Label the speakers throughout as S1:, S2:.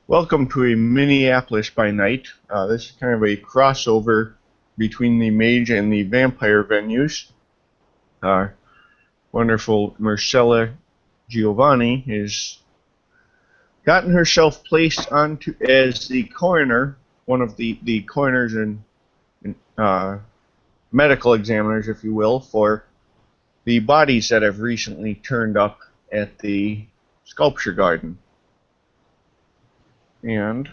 S1: Welcome to a Minneapolis by night. This is kind of a crossover between the mage and the vampire venues. Wonderful Marcella Giovanni has gotten herself placed onto as the coroner, one of the coroners and medical examiners, if you will, for the bodies that have recently turned up at the sculpture garden. And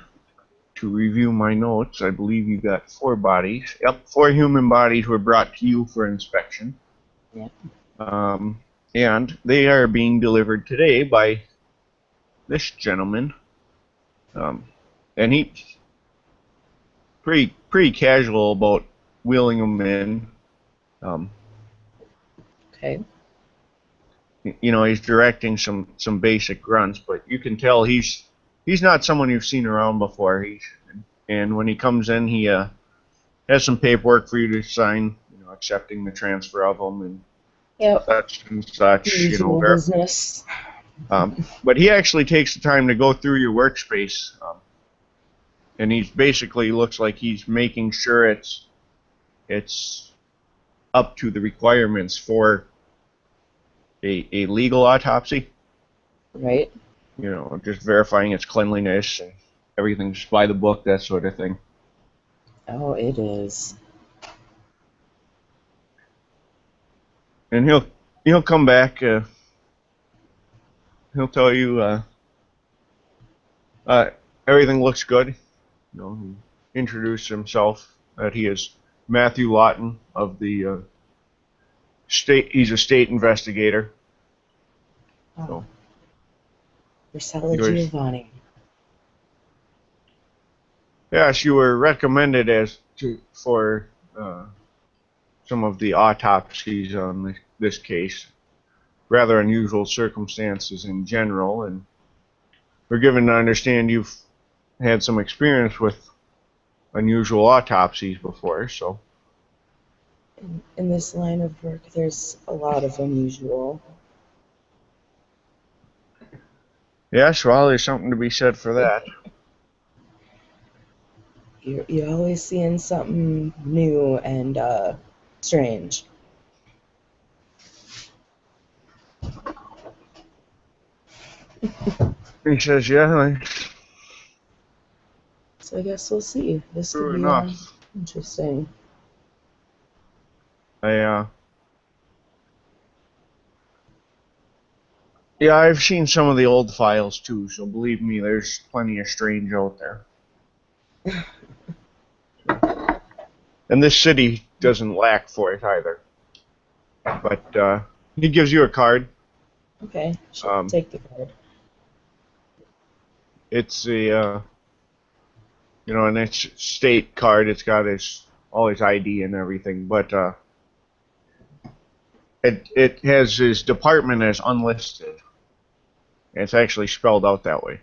S1: to review my notes, I believe you got 4 bodies. Yep, 4 human bodies were brought to you for inspection.
S2: Yeah.
S1: And they are being delivered today by this gentleman. And he's pretty casual about wheeling them in.
S2: Okay.
S1: You know, he's directing some basic grunts, but you can tell he's not someone you've seen around before. And when he comes in, he has some paperwork for you to sign, accepting the transfer of them and
S2: Yep.
S1: such and such.
S2: Usual business.
S1: But he actually takes the time to go through your workspace, and he basically looks like he's making sure it's up to the requirements for a legal autopsy.
S2: Right.
S1: Just verifying its cleanliness and everything's by the book, that sort of thing.
S2: Oh, it is.
S1: And he'll come back. He'll tell you everything looks good. He introduced himself that he is Matthew Lawton of the state. He's a state investigator.
S2: Oh.
S1: So,
S2: Marcella Giovanni.
S1: yes, you were recommended for some of the autopsies on this case. Rather unusual circumstances in general, and we're given to understand you've had some experience with unusual autopsies before, so.
S2: In this line of work, there's a lot of unusual.
S1: Yes, well, there's something to be said for that.
S2: You're always seeing something new and strange.
S1: He says, yeah.
S2: So I guess we'll see. This
S1: True
S2: could be
S1: enough.
S2: interesting.
S1: Yeah, I've seen some of the old files too, so believe me, there's plenty of strange out there. And this city doesn't lack for it either. But he gives you a card.
S2: Okay, should take the card.
S1: It's an it's state card. It's got all his ID and everything, but it has his department as unlisted. And it's actually spelled out that way.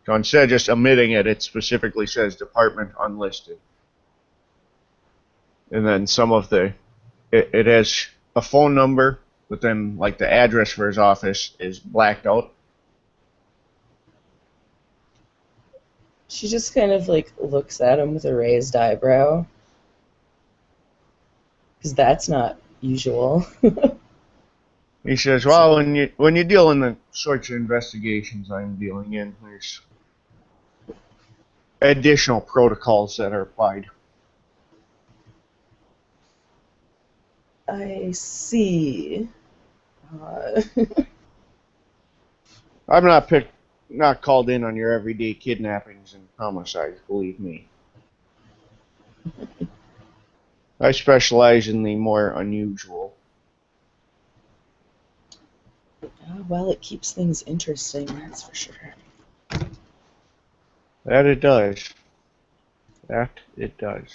S1: So instead of just omitting it, it specifically says department unlisted. And then it has a phone number, but then like the address for his office is blacked out.
S2: She just kind of looks at him with a raised eyebrow. Because that's not usual.
S1: He says, well, when you deal in the sorts of investigations I'm dealing in, there's additional protocols that are applied.
S2: I see.
S1: I'm not called in on your everyday kidnappings and homicides, believe me. I specialize in the more unusual.
S2: Well, it keeps things interesting, that's for sure.
S1: That it does. That it does.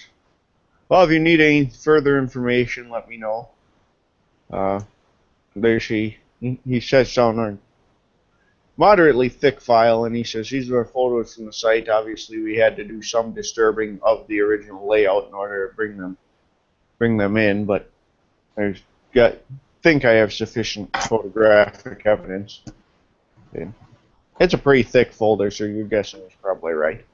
S1: Well, if you need any further information, let me know. He says down a moderately thick file, and he says these are photos from the site. Obviously, we had to do some disturbing of the original layout in order to bring them in, but think I have sufficient photographic evidence. Okay. It's a pretty thick folder, so you're guessing he's probably right.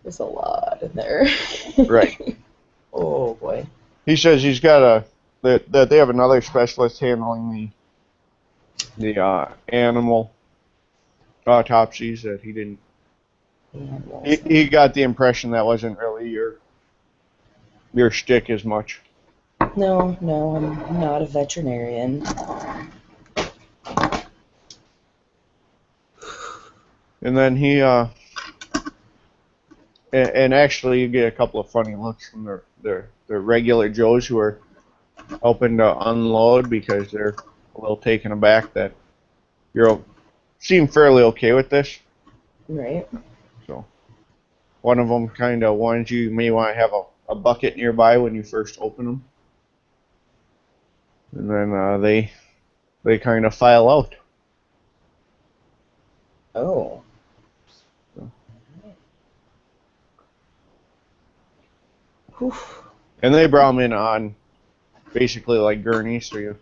S2: There's a lot in there.
S1: Right.
S2: Oh boy.
S1: He says he's got that they have another specialist handling the animal autopsies that he didn't. He got the impression that wasn't really your shtick as much.
S2: No, I'm not a veterinarian.
S1: And then he and actually you get a couple of funny looks from their regular Joes who are helping to unload because they're a little taken aback that you seem fairly okay with this.
S2: Right.
S1: So one of them kind of warns you may want to have a bucket nearby when you first open them. And then they kind of file out.
S2: Oh.
S1: So.
S2: Whew.
S1: And they brought them in on basically like gurneys, so you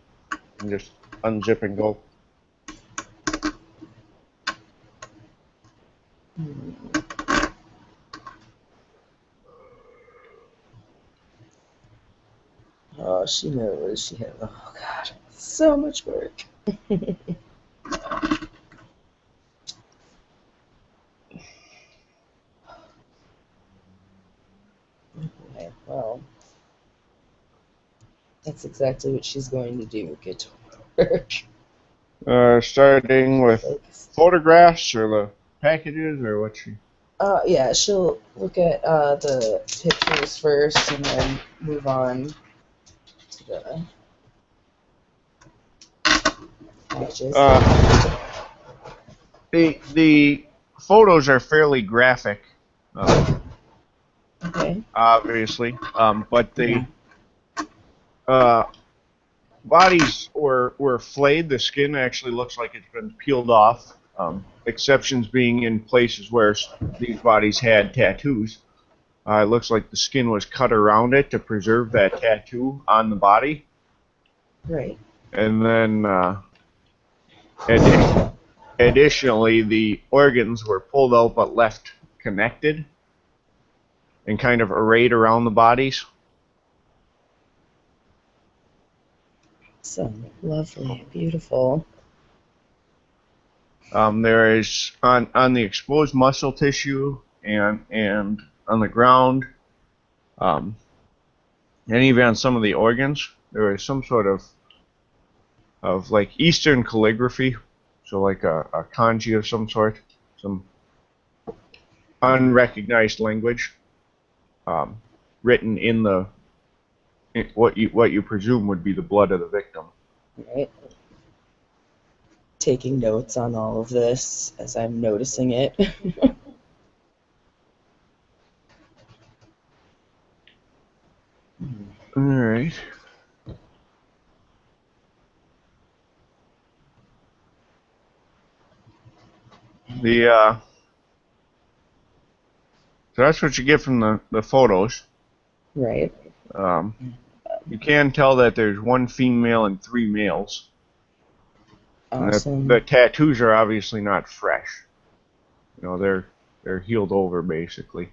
S1: can just unzip and go.
S2: Oh, she knows she has. Oh God, so much work. Okay, well, that's exactly what she's going to do. Get to work.
S1: Starting with
S2: Focus.
S1: photographs or the packages or what she.
S2: Yeah, she'll look at the pictures first and then move on to the packages.
S1: The photos are fairly graphic,
S2: Okay.
S1: obviously, but the bodies were flayed. The skin actually looks like it's been peeled off. Exceptions being in places where these bodies had tattoos. It looks like the skin was cut around it to preserve that tattoo on the body.
S2: Right.
S1: And then additionally, the organs were pulled out but left connected and kind of arrayed around the bodies.
S2: So lovely, beautiful.
S1: There is on the exposed muscle tissue and on the ground, and even on some of the organs, there is some sort of like Eastern calligraphy, so like a kanji of some sort, some unrecognized language, written in what you presume would be the blood of the victim.
S2: Right. Taking notes on all of this as I'm noticing it.
S1: All right. So that's what you get from the photos.
S2: Right.
S1: You can tell that there's one female and 3 males.
S2: Awesome.
S1: The tattoos are obviously not fresh. You know, they're healed over basically.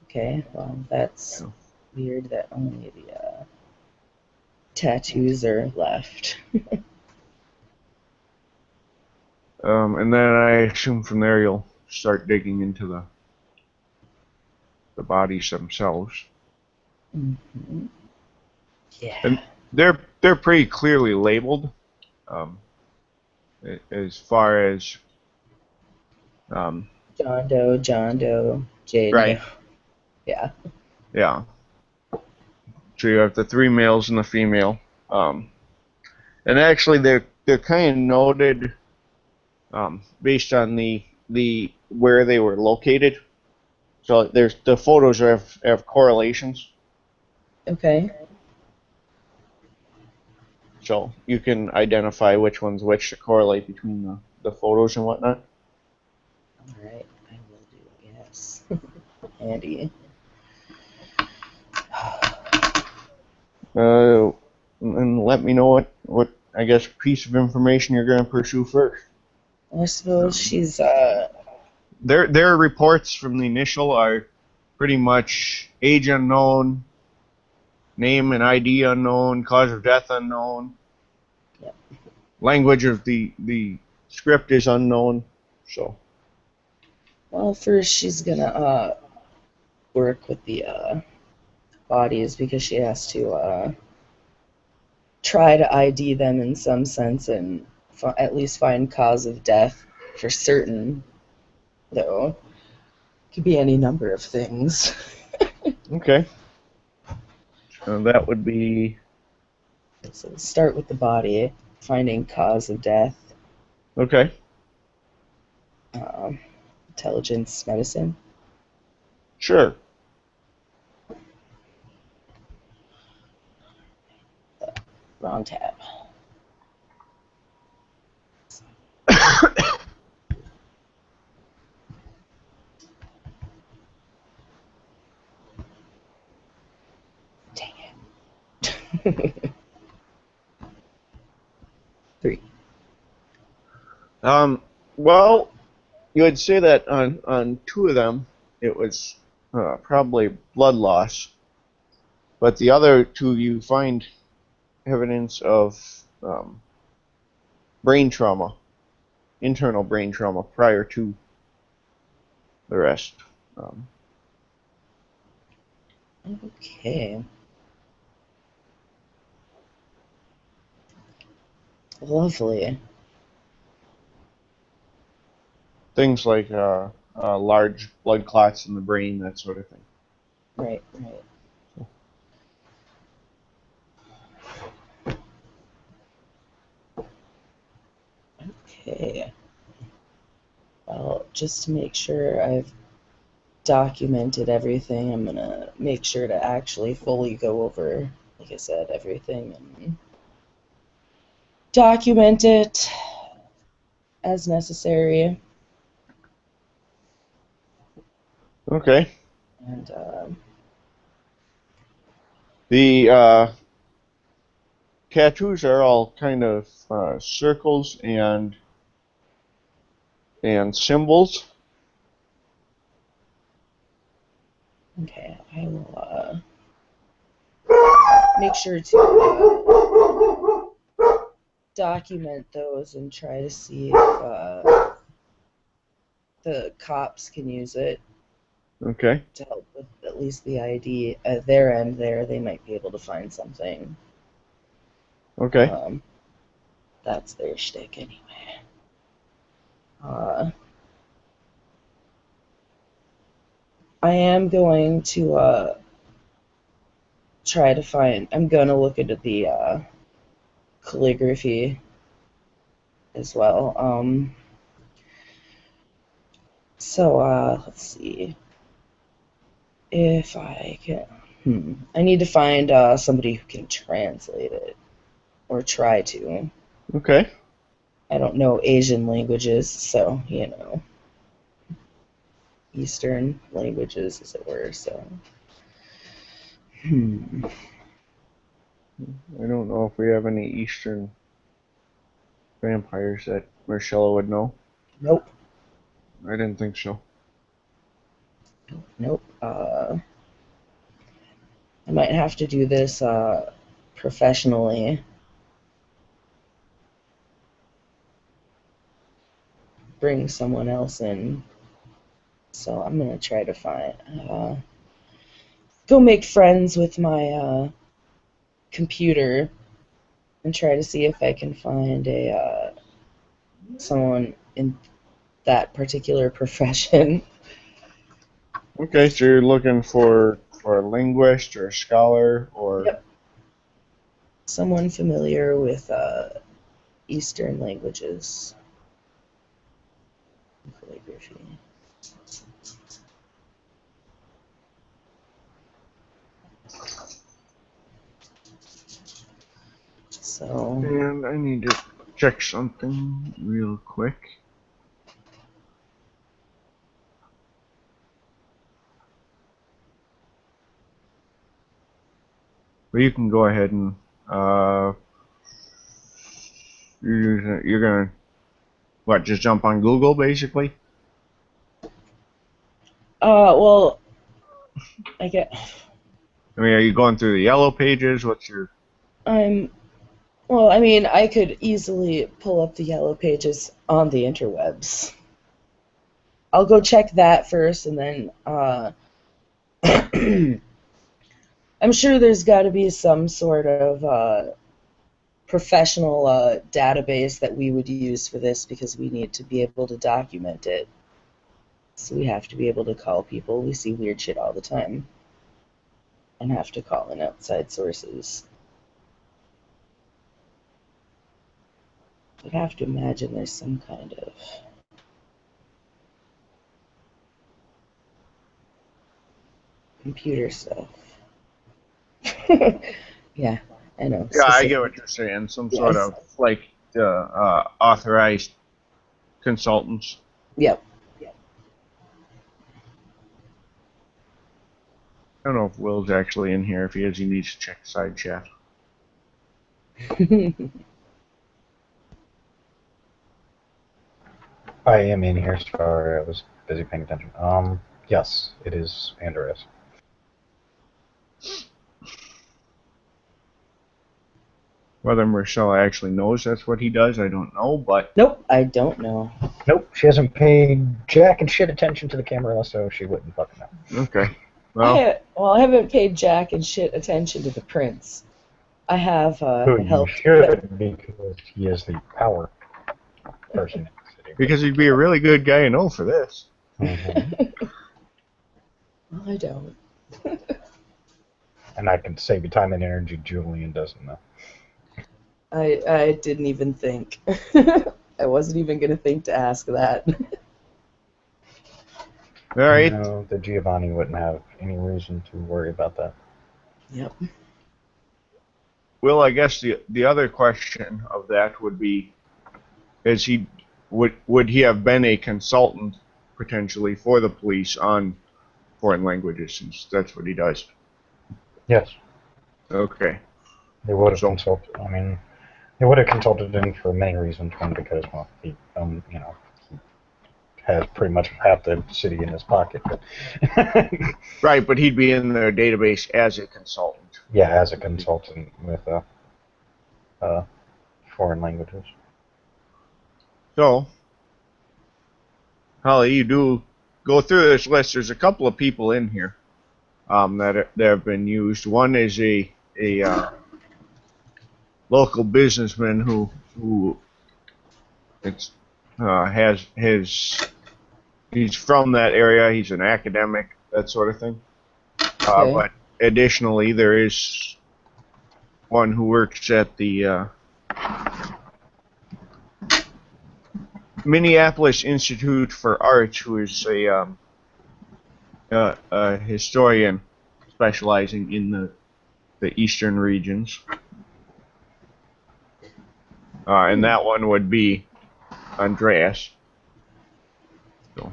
S2: Okay, well, that's weird that only the tattoos are left.
S1: And then I assume from there you'll start digging into the bodies themselves.
S2: Mm-hmm. Yeah.
S1: And they're pretty clearly labeled, as far as
S2: John Doe, Jane
S1: right.
S2: Doe. Yeah.
S1: Yeah. So you have the 3 males and the female, and actually they're kind of noted based on the where they were located. So there's the photos have correlations.
S2: Okay.
S1: So you can identify which one's which to correlate between the photos and whatnot.
S2: Alright, I will do, yes. Handy.
S1: And let me know what I guess, piece of information you're going to pursue first?
S2: I suppose she's
S1: Their reports from the initial are pretty much age unknown, name and ID unknown, cause of death unknown.
S2: Yep.
S1: Language of the script is unknown. So.
S2: Well, first she's gonna work with the bodies because she has to try to ID them in some sense and at least find cause of death for certain, though. Could be any number of things.
S1: Okay. So that would be...
S2: So start with the body, finding cause of death.
S1: Okay.
S2: Intelligence medicine.
S1: Sure.
S2: Wrong tab. Dang it. 3.
S1: Well, you would say that on 2 of them, it was probably blood loss. But the other 2, you find evidence of brain trauma, internal brain trauma, prior to the rest.
S2: Okay. Lovely.
S1: Things like large blood clots in the brain, that sort of thing.
S2: Right, right. Okay. Well, just to make sure I've documented everything, I'm gonna make sure to actually fully go over, like I said, everything and document it as necessary.
S1: Okay.
S2: And
S1: The tattoos are all kind of circles and symbols.
S2: okay, I will make sure to document those and try to see if the cops can use it
S1: Okay.
S2: to help with at least the ID at their end there. They might be able to find something.
S1: Okay.
S2: That's their shtick anyway. I am going to try to find. I'm gonna look into the calligraphy as well. So let's see if I can. I need to find somebody who can translate it or try to.
S1: Okay.
S2: I don't know Asian languages, so Eastern languages, as it were. So.
S1: I don't know if we have any Eastern vampires that Marcella would know.
S2: Nope.
S1: I didn't think so.
S2: Nope. I might have to do this professionally. Bring someone else in. So I'm gonna try to find. Go make friends with my computer and try to see if I can find a someone in that particular profession.
S1: Okay, so you're looking for a linguist or a scholar or...
S2: Yep. Someone familiar with Eastern languages. Calligraphy. So.
S1: And I need to check something real quick. But you can go ahead and You're gonna what? Just jump on Google, basically.
S2: Well, I get.
S1: I mean, are you going through the yellow pages? What's your?
S2: Well, I mean, I could easily pull up the yellow pages on the interwebs. I'll go check that first, and then I'm sure there's got to be some sort of professional database that we would use for this because we need to be able to document it. So we have to be able to call people. We see weird shit all the time and have to call in outside sources. I'd have to imagine there's some kind of computer stuff. Yeah, I know.
S1: Yeah, I get
S2: Specific.
S1: what you're saying. Some sort
S2: Yes.
S1: of like authorized consultants.
S2: Yep.
S1: I don't know if Will's actually in here. If he is, he needs to check side chat.
S3: I am in here. Sorry, I was busy paying attention. Yes, it is Andreas.
S1: Whether Marcella actually knows that's what he does, I don't know, but
S2: Nope, I don't know.
S3: Nope, she hasn't paid jack and shit attention to the camera, so she wouldn't fucking know.
S1: okay. Well,
S2: I haven't paid jack and shit attention to the prince. I have
S3: Who you
S2: helped.
S3: should, because he is the power person in the city.
S1: because he'd be a really good guy to know for this.
S3: Mhm.
S2: Well, I don't.
S3: And I can save you time and energy. Julian doesn't know.
S2: I didn't even think. I wasn't even going to think to ask that.
S1: All right.
S3: No, the Giovanni wouldn't have any reason to worry about that.
S2: Yep.
S1: Will, I guess the other question of that would be, would he have been a consultant potentially for the police on foreign languages, since that's what he does?
S3: Yes,
S1: Okay.
S3: they would have
S1: So-
S3: consulted. I mean, they would have consulted him for many reasons. One, because, well, he, he has pretty much half the city in his pocket. But
S1: Right, but he'd be in their database as a consultant.
S3: yeah, as a consultant with foreign languages.
S1: So, Holly, you do go through this list. There's a couple of people in here that have been used. One is a local businessman who it's has his he's from that area. He's an academic, that sort of thing.
S2: Okay.
S1: But additionally, there is one who works at the Minneapolis Institute for Arts, who is a historian specializing in the eastern regions. And that one would be Andreas. So.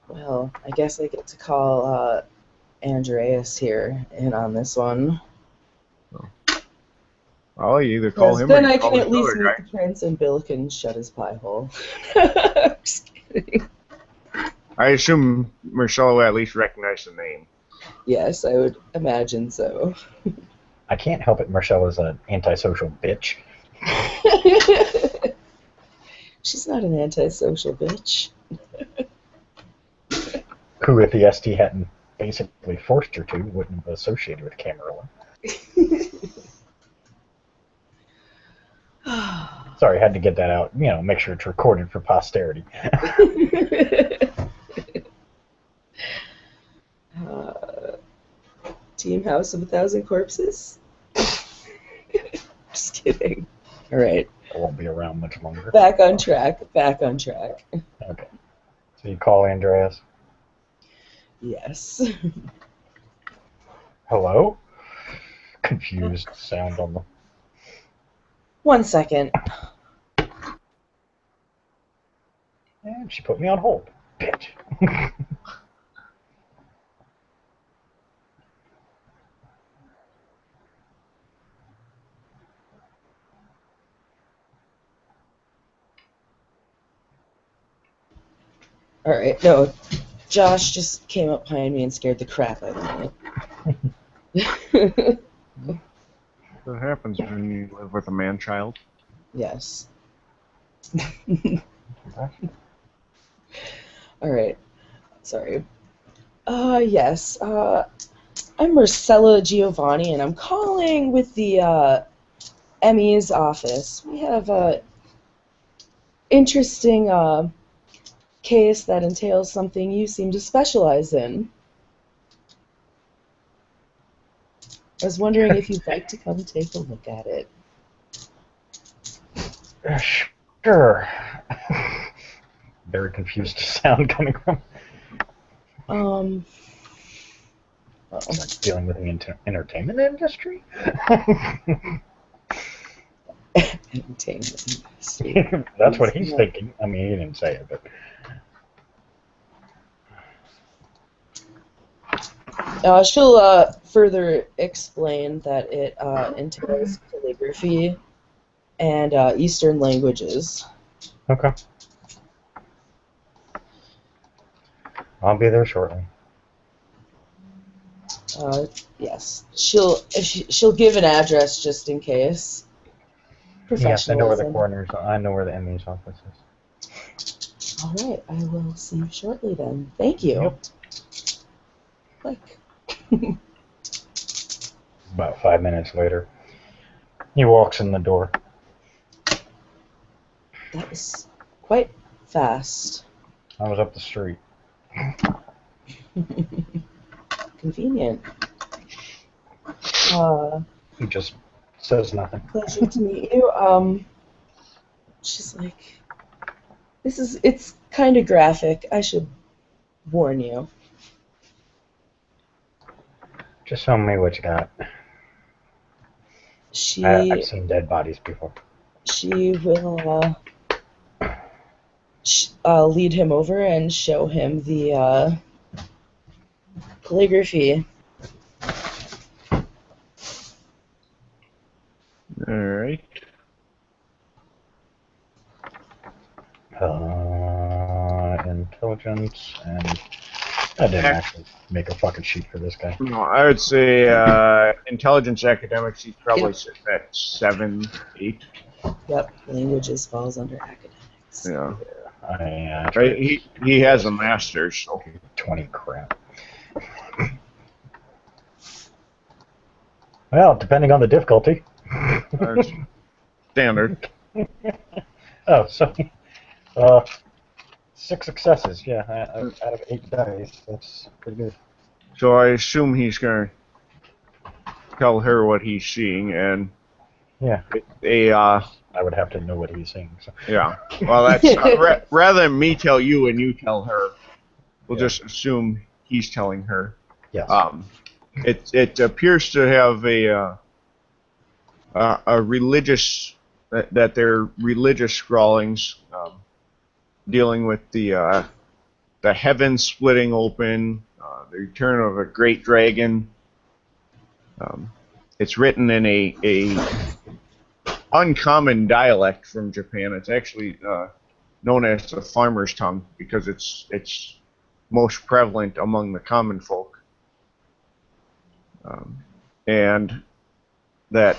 S2: Well, I guess I get to call Andreas here in on this one.
S1: Well, you either call him or
S2: Then
S1: you
S2: I
S1: call
S2: can
S1: this
S2: at least
S1: other
S2: meet
S1: guy.
S2: the prince and Bill can shut his pie hole. Just kidding.
S1: I assume Marcella would at least recognize the name.
S2: Yes, I would imagine so.
S3: I can't help it. Marcella's an antisocial bitch.
S2: She's not an antisocial bitch.
S3: Who, if the ST hadn't basically forced her to, wouldn't have associated with Camarilla. Sorry, I had to get that out. Make sure it's recorded for posterity.
S2: Team House of 1,000 Corpses? Just kidding. All right.
S3: I won't be around much longer.
S2: Back on track. Back on track.
S3: Okay. So you call Andreas.
S2: Yes.
S3: Hello? Confused sound on the...
S2: 1 second.
S3: And she put me on hold. Bitch.
S2: Alright, no. Josh just came up behind me and scared the crap out of me.
S1: What happens when you live with a man-child?
S2: Yes. Alright. Sorry. Yes. I'm Marcella Giovanni, and I'm calling with the ME's office. We have a interesting case that entails something you seem to specialize in. I was wondering if you'd like to come take a look at it.
S3: Sure. Very confused sound coming from. Like dealing with the entertainment industry?
S2: Entertainment industry.
S3: That's what he's thinking. I mean, he didn't say it, but...
S2: She'll further explain that it entails calligraphy and Eastern languages.
S3: Okay. I'll be there shortly.
S2: Yes, she'll give an address just in case.
S3: Yes, I know where the
S2: Professionalism.
S3: coroner's. I know where the ME's office is.
S2: All right, I will see you shortly then. Thank you.
S3: Yep.
S2: Click.
S3: About 5 minutes later, he walks in the door.
S2: That was quite fast.
S3: I was up the street.
S2: Convenient.
S3: He just says nothing.
S2: Pleasure to meet you. She's like, it's kind of graphic. I should warn you.
S3: Just show me what you got. I've seen dead bodies before.
S2: She will lead him over and show him the calligraphy.
S1: All right.
S3: Intelligence, and I didn't actually make a fucking sheet for this guy.
S1: No, I would say intelligence academics, he's probably sitting at 7, 8.
S2: Yep, languages falls under academics.
S1: Yeah. Right. He has a master's, so
S3: 20 crap. Well, depending on the difficulty.
S1: Standard.
S3: Oh, so 6 successes. Yeah, out of 8 dice. That's pretty good.
S1: So I assume he's going to tell her what he's seeing, and
S3: yeah, I would have to know what he's seeing. So.
S1: Yeah. Well, that's rather than me tell you and you tell her, we'll just assume he's telling her.
S3: Yes.
S1: It appears to have a religious that they're religious scrawlings dealing with the heavens splitting open, the return of a great dragon. It's written in a uncommon dialect from Japan. It's actually known as the farmer's tongue because it's most prevalent among the common folk. And that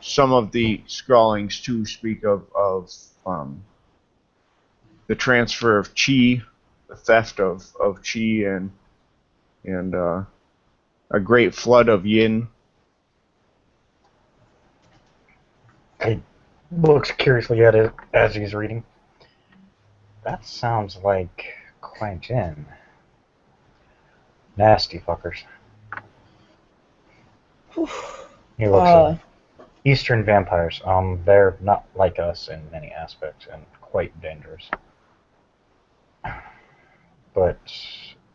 S1: some of the scrawlings too speak of the transfer of chi, the theft of chi, and a great flood of yin.
S3: He looks curiously at it as he's reading. That sounds like Quan Jin. Nasty fuckers. He looks at Eastern vampires. They're not like us in many aspects and quite dangerous. But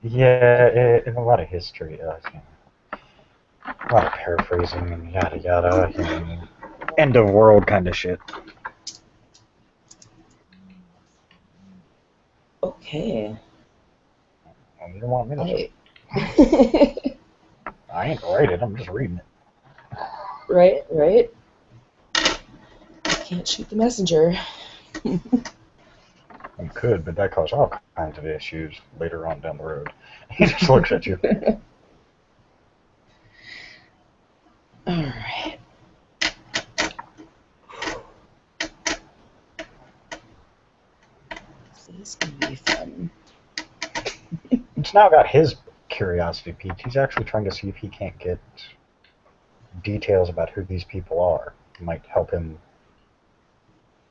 S3: yeah, a lot of history. A lot of paraphrasing and yada yada. End of world kind of shit.
S2: Okay.
S3: Well, you don't want me to.
S2: Hey.
S3: I ain't write it. I'm just reading it.
S2: Right. Can't shoot the messenger.
S3: You could, but that causes all kinds of issues later on down the road. He just looks at you.
S2: Alright. So this is going to be fun.
S3: It's now got his curiosity piqued. He's actually trying to see if he can't get details about who these people are. It might help him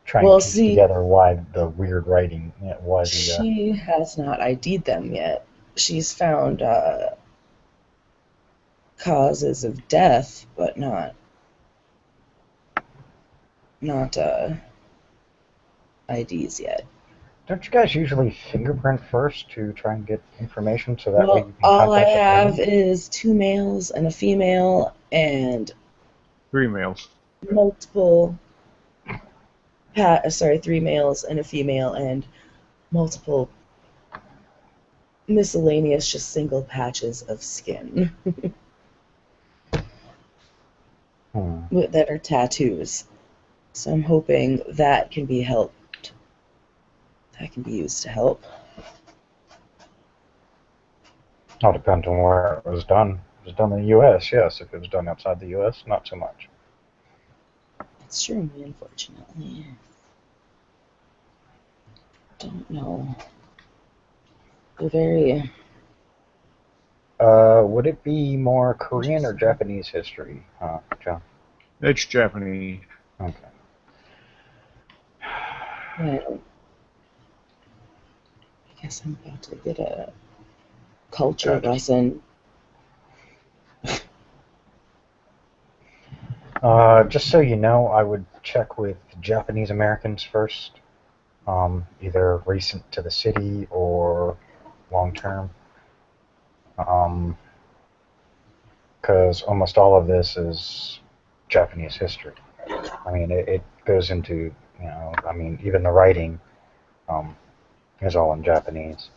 S3: try and piece together why the weird writing, why the...
S2: She has not ID'd them yet. She's found causes of death, but not IDs yet.
S3: Don't you guys usually fingerprint first to try and get information so that way you can
S2: all I
S3: contact the
S2: have
S3: family?
S2: is 2 males and a female and
S1: 3 males.
S2: multiple 3 males and a female and multiple miscellaneous just single patches of skin that are tattoos. So I'm hoping that can be helped. That can be used to help.
S3: All depends on where it was done. If it was done in the U.S., yes. If it was done outside the U.S., not so much.
S2: It's true, unfortunately. Don't know. They're very...
S3: Would it be more Korean or Japanese history, John?
S1: It's Japanese.
S3: Okay.
S2: I guess I'm about to get a culture lesson.
S3: Just so you know, I would check with Japanese Americans first, either recent to the city or long term, because almost all of this is Japanese history. I mean, it goes into, I mean, even the writing is all in Japanese.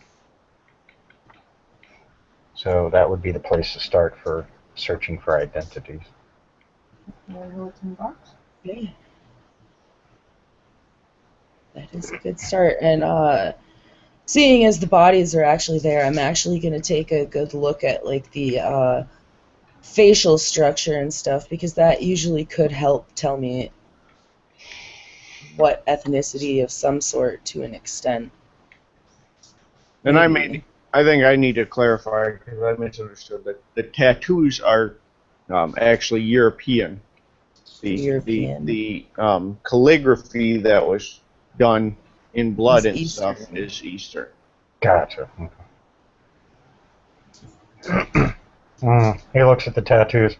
S3: So that would be the place to start for searching for identities.
S2: Yeah. That is a good start. And seeing as the bodies are actually there, I'm actually going to take a good look at like the facial structure and stuff, because that usually could help tell me what ethnicity of some sort to an extent.
S1: And I think I need to clarify, because I misunderstood, that the tattoos are actually European. The calligraphy that was done in blood and
S2: Eastern.
S1: stuff is Eastern.
S3: Gotcha. He looks at the tattoos.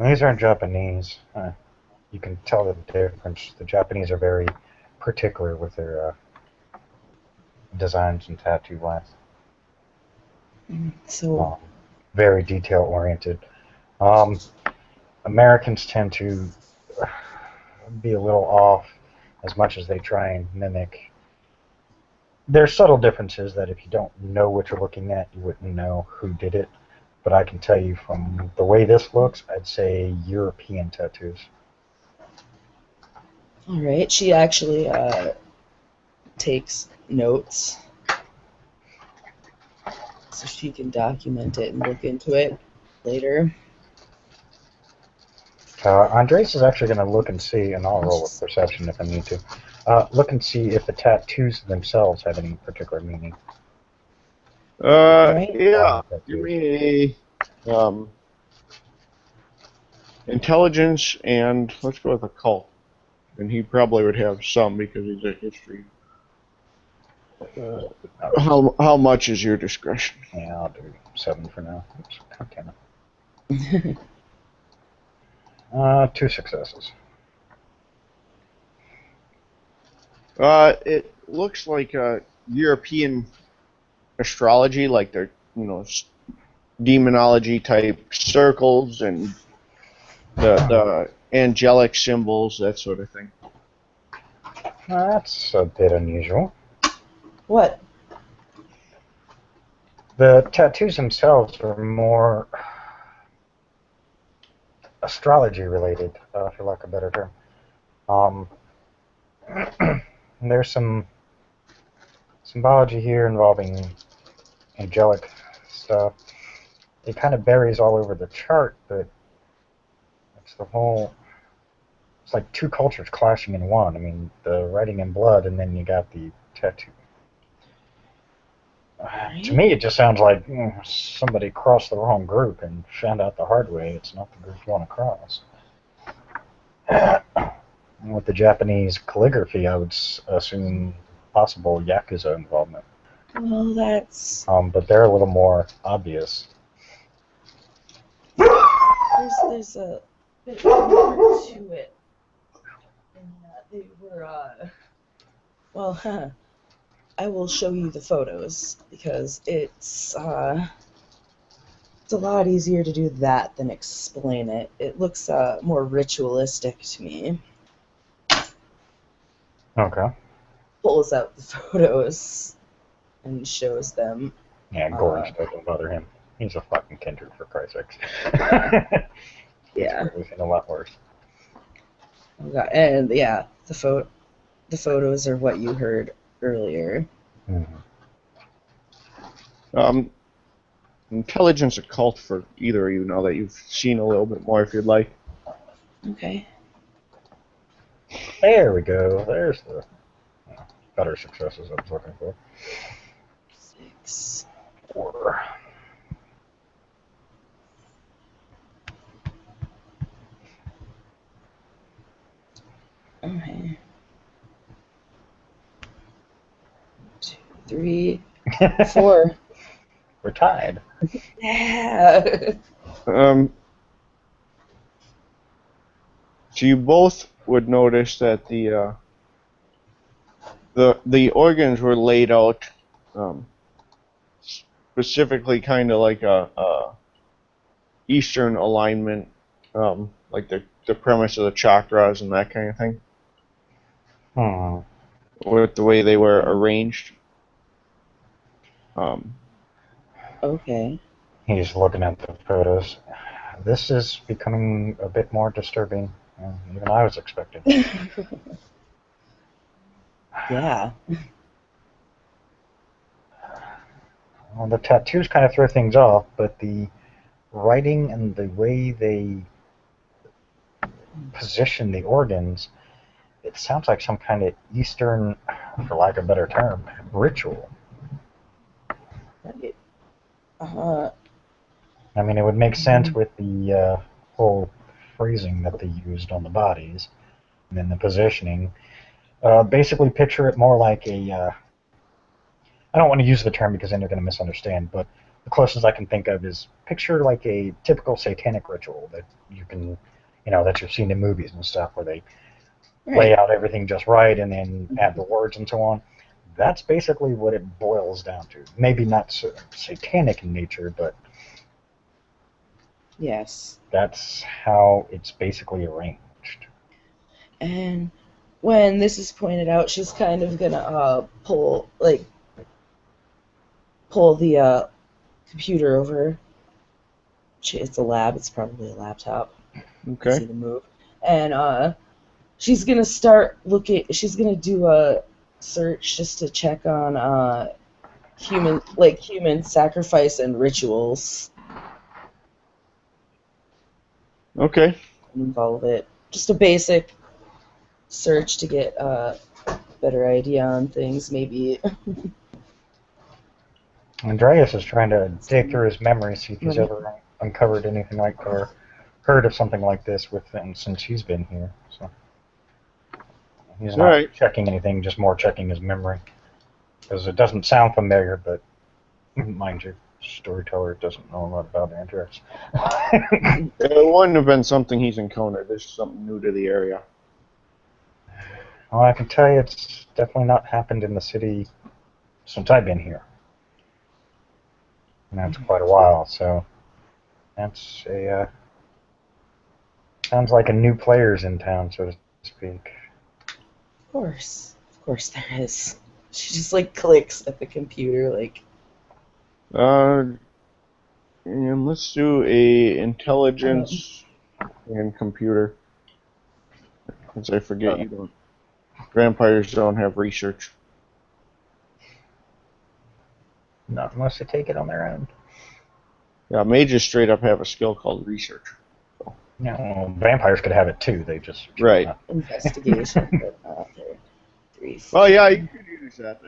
S3: These aren't Japanese. You can tell the difference. The Japanese are very particular with their designs and tattoo lines.
S2: So
S3: very detail oriented. Americans tend to be a little off as much as they try and mimic. There's subtle differences that if you don't know what you're looking at, you wouldn't know who did it. But I can tell you from the way this looks, I'd say European tattoos.
S2: all right, she actually takes notes so she can document it and look into it later.
S3: Andres is actually going to look and see, and I'll roll with perception if I need to. Look and see if the tattoos themselves have any particular meaning.
S1: Yeah. Give me intelligence, and let's go with occult. And he probably would have some because he's a history. How much is your discretion?
S3: Yeah, I'll do 7 for now. Oops, God damn it. 2 successes.
S1: It looks like European astrology, like they're demonology type circles and the angelic symbols, that sort of thing.
S3: That's a bit unusual.
S2: What?
S3: The tattoos themselves are more astrology related, for lack of a better term. There's some symbology here involving angelic stuff. It kind of varies all over the chart, but it's the whole. It's like two cultures clashing in one. I mean, the writing in blood, and then you got the tattoo. To me, it just sounds like somebody crossed the wrong group and found out the hard way it's not the group you want to cross. With the Japanese calligraphy, I would assume possible Yakuza involvement.
S2: Well, that's...
S3: But they're a little more obvious.
S2: There's a bit more to it. And they were, well, I will show you the photos, because it's a lot easier to do that than explain it. It looks more ritualistic to me.
S3: Okay.
S2: Pulls out the photos and shows them.
S3: Yeah, Gordon doesn't bother him. He's a fucking kindred, for Christ's sakes.
S2: Yeah.
S3: We've seen a lot worse.
S2: Okay. And yeah, the photos are what you heard earlier.
S3: Mm-hmm.
S1: Intelligence occult for either of you now that you've seen a little bit more, if you'd like.
S2: Okay.
S3: There we go. There's the better successes I was looking for.
S2: 6.
S3: 4.
S2: Okay. 2, 3, 4.
S3: We're tied.
S2: Yeah.
S1: So you both would notice that the organs were laid out specifically kind of like a Eastern alignment, like the premise of the chakras and that kind of thing, with the way they were arranged.
S2: Okay.
S3: He's looking at the photos. This is becoming a bit more disturbing than even I was expecting.
S2: Yeah.
S3: Well, the tattoos kind of throw things off, but the writing and the way they position the organs, it sounds like some kind of Eastern, for lack of a better term, ritual.
S2: Right.
S3: I mean, it would make sense with the whole phrasing that they used on the bodies, and then the positioning. Basically, picture it more like a... I don't want to use the term because then you're going to misunderstand, but the closest I can think of is picture like a typical satanic ritual that you can, that you've seen in movies and stuff where they lay out everything just right and then add the words and so on. That's basically what it boils down to. Maybe not so satanic in nature, but
S2: Yes.
S3: that's how it's basically arranged.
S2: And when this is pointed out, she's kind of gonna pull the computer over. It's a lab. It's probably a laptop.
S1: Okay.
S2: See the move. And she's gonna start looking. She's gonna do a search just to check on human sacrifice and rituals.
S1: Okay.
S2: Involve it. Just a basic search to get a better idea on things, maybe.
S3: Andreas is trying to dig through his memory, see if he's ever uncovered anything like or heard of something like this with him since he's been here. So he's not checking anything, just more checking his memory. Because it doesn't sound familiar, but mind you, storyteller doesn't know a lot about Andreas.
S1: It wouldn't have been something he's encountered. This is something new to the area.
S3: Well, I can tell you it's definitely not happened in the city since I've been here. And that's quite a while, so that's a... sounds like a new player's in town, so to speak.
S2: Of course there is. She just clicks at the computer
S1: And let's do a intelligence and computer. Since I forget you don't. Vampires don't have research.
S3: Not unless they take it on their own.
S1: Yeah, mages straight up have a skill called research.
S3: You know, vampires could have it too. They just choose
S1: Right.
S3: not.
S2: Investigation, but they're 3.
S1: Well, yeah, you could use that.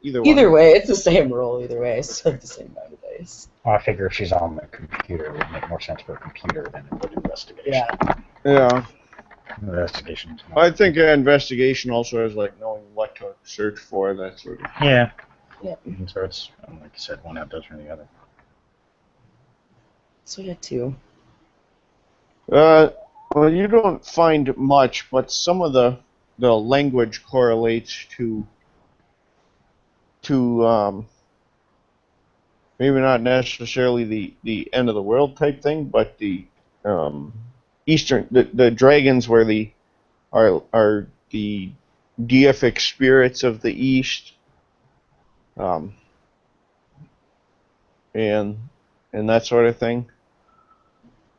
S1: Either one.
S2: Either way, it's the same roll. Either way, I still have the same amount of dice.
S3: Well, I figure if she's on the computer, it would make more sense for a computer than it would investigation.
S2: Yeah.
S1: Yeah.
S3: Investigation.
S1: I think investigation also has like knowing what to search for, that sort of.
S3: Yeah.
S2: Yep.
S3: And so it's, like you said, one outdoes the other.
S2: So we got 2.
S1: Well, you don't find much, but some of the language correlates to maybe not necessarily the end of the world type thing, but the Eastern the dragons were are the deific spirits of the East, and that sort of thing.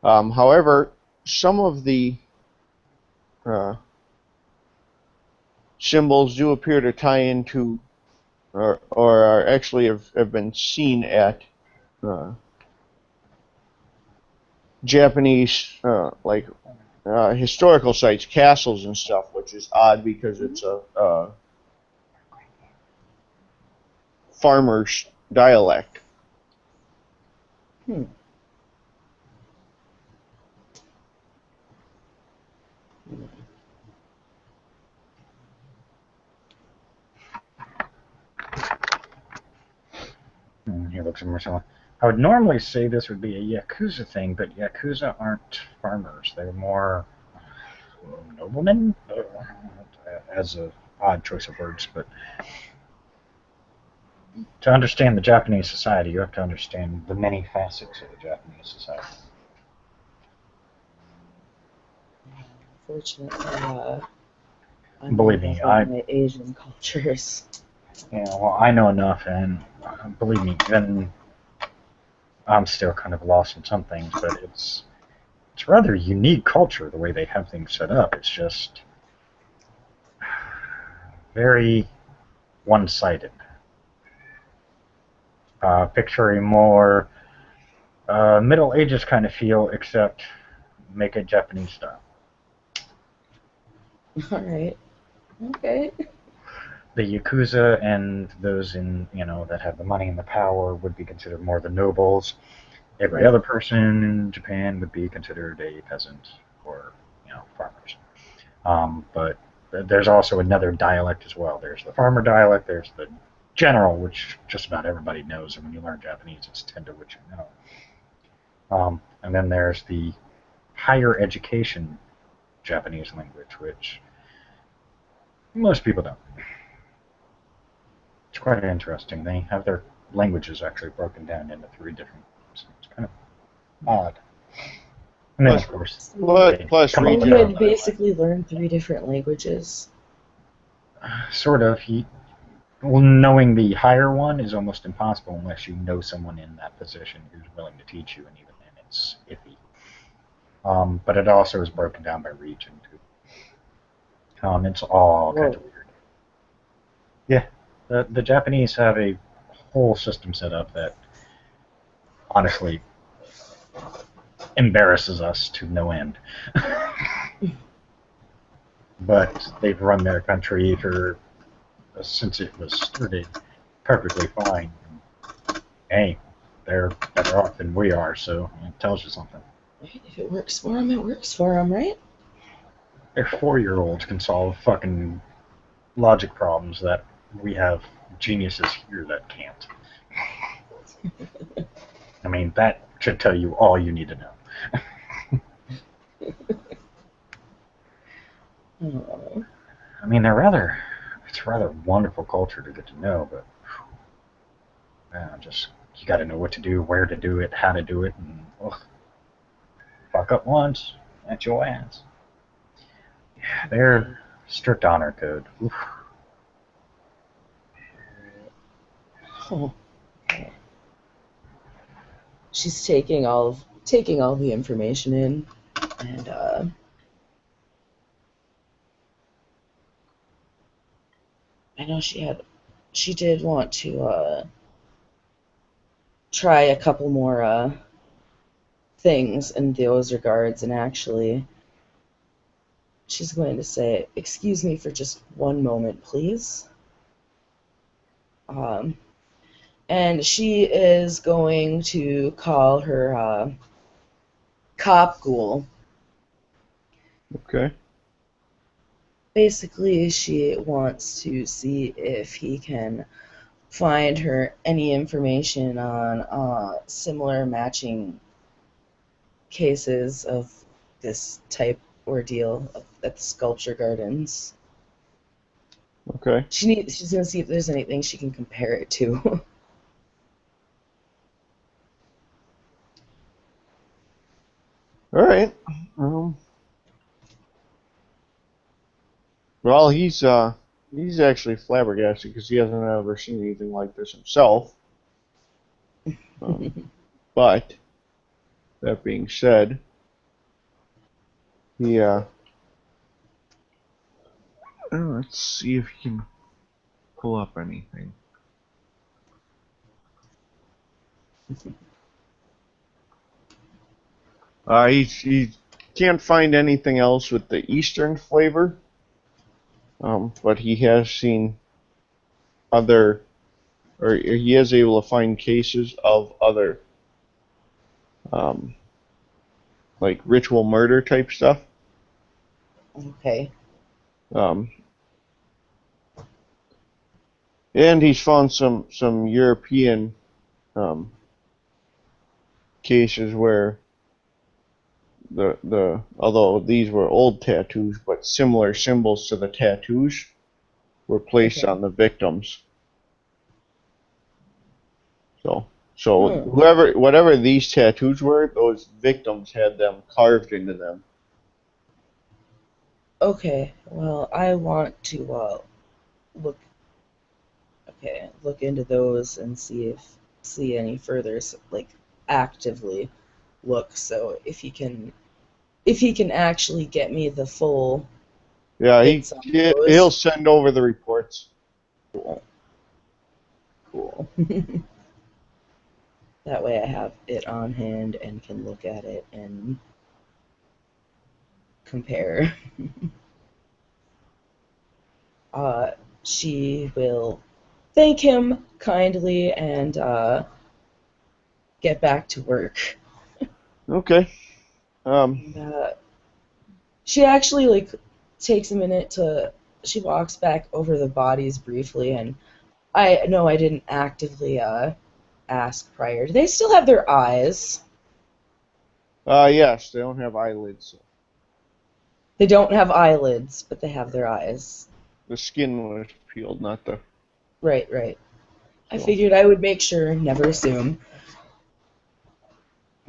S1: However, some of the symbols do appear to tie into, or are actually have been seen at Japanese historical sites, castles and stuff, which is odd because it's a farmer's dialect.
S3: He looks at Marcella. I would normally say this would be a Yakuza thing, but Yakuza aren't farmers. They're more noblemen, as an odd choice of words. But to understand the Japanese society, you have to understand the many facets of the Japanese society.
S2: Fortunately, I'm
S3: Believe
S2: not
S3: me,
S2: up on my Asian cultures.
S3: Yeah, well, I know enough, and believe me, even I'm still kind of lost in some things, but it's rather unique culture the way they have things set up. It's just very one-sided. Picture a more Middle Ages kind of feel, except make it Japanese style.
S2: All right. Okay.
S3: The Yakuza and those that have the money and the power would be considered more the nobles. Every other person in Japan would be considered a peasant or farmers. But there's also another dialect as well. There's the farmer dialect. There's the general, which just about everybody knows. And when you learn Japanese, it's tend to what you know. And then there's the higher education Japanese language, which most people don't. It's quite interesting. They have their languages actually broken down into 3 different groups. It's kind of odd. And then, of course,
S1: plus
S2: So you had basically learned 3 different languages.
S3: Sort of. Knowing the higher one is almost impossible unless you know someone in that position who's willing to teach you, and even then it's iffy. But it also is broken down by region, too. It's all kinds of weird. Yeah, the Japanese have a whole system set up that honestly embarrasses us to no end. But they've run their country since it was started perfectly fine. Hey, they're better off than we are, so it tells you something.
S2: If it works for them, it works for them, right?
S3: Their 4-year-olds can solve fucking logic problems that we have geniuses here that can't. I mean, that should tell you all you need to know. I mean, it's a rather wonderful culture to get to know, but you got to know what to do, where to do it, how to do it, and fuck up once, that's your ass. Yeah, they're strict honor code. Oof.
S2: Oh. She's taking all the information in, and I know she did want to try a couple more things in those regards, and actually, she's going to say, "Excuse me for just one moment, please." Um, and she is going to call her cop ghoul.
S1: Okay.
S2: Basically, she wants to see if he can find her any information on similar matching cases of this type ordeal at the sculpture gardens.
S1: Okay.
S2: She's gonna see if there's anything she can compare it to.
S1: All right. Well, he's actually flabbergasted because he hasn't ever seen anything like this himself. But that being said, he let's see if he can pull up anything. He can't find anything else with the Eastern flavor, but he has seen other, or he is able to find cases of other, like ritual murder type stuff.
S2: Okay.
S1: Um, and he's found some European cases where the although these were old tattoos, but similar symbols to the tattoos were placed
S2: Okay.
S1: on the victims. So
S2: Hmm.
S1: whatever these tattoos were, those victims had them carved into them.
S2: Okay. Well, I want to look. Okay, look into those and see any further, like actively look. So if he can actually get me the full
S1: Yeah,
S2: hits on
S1: he'll
S2: those.
S1: send over the reports.
S2: Cool. Cool. That way I have it on hand and can look at it and compare. uh, she will thank him kindly and get back to work.
S1: Okay.
S2: And, she actually like takes a minute to. She walks back over the bodies briefly, and I know I didn't actively ask prior. Do they still have their eyes?
S1: Yes, they don't have eyelids. So
S2: They don't have eyelids, but they have their eyes.
S1: the skin was peeled, not the.
S2: Right, right. I
S1: So.
S2: figured I would make sure, never assume.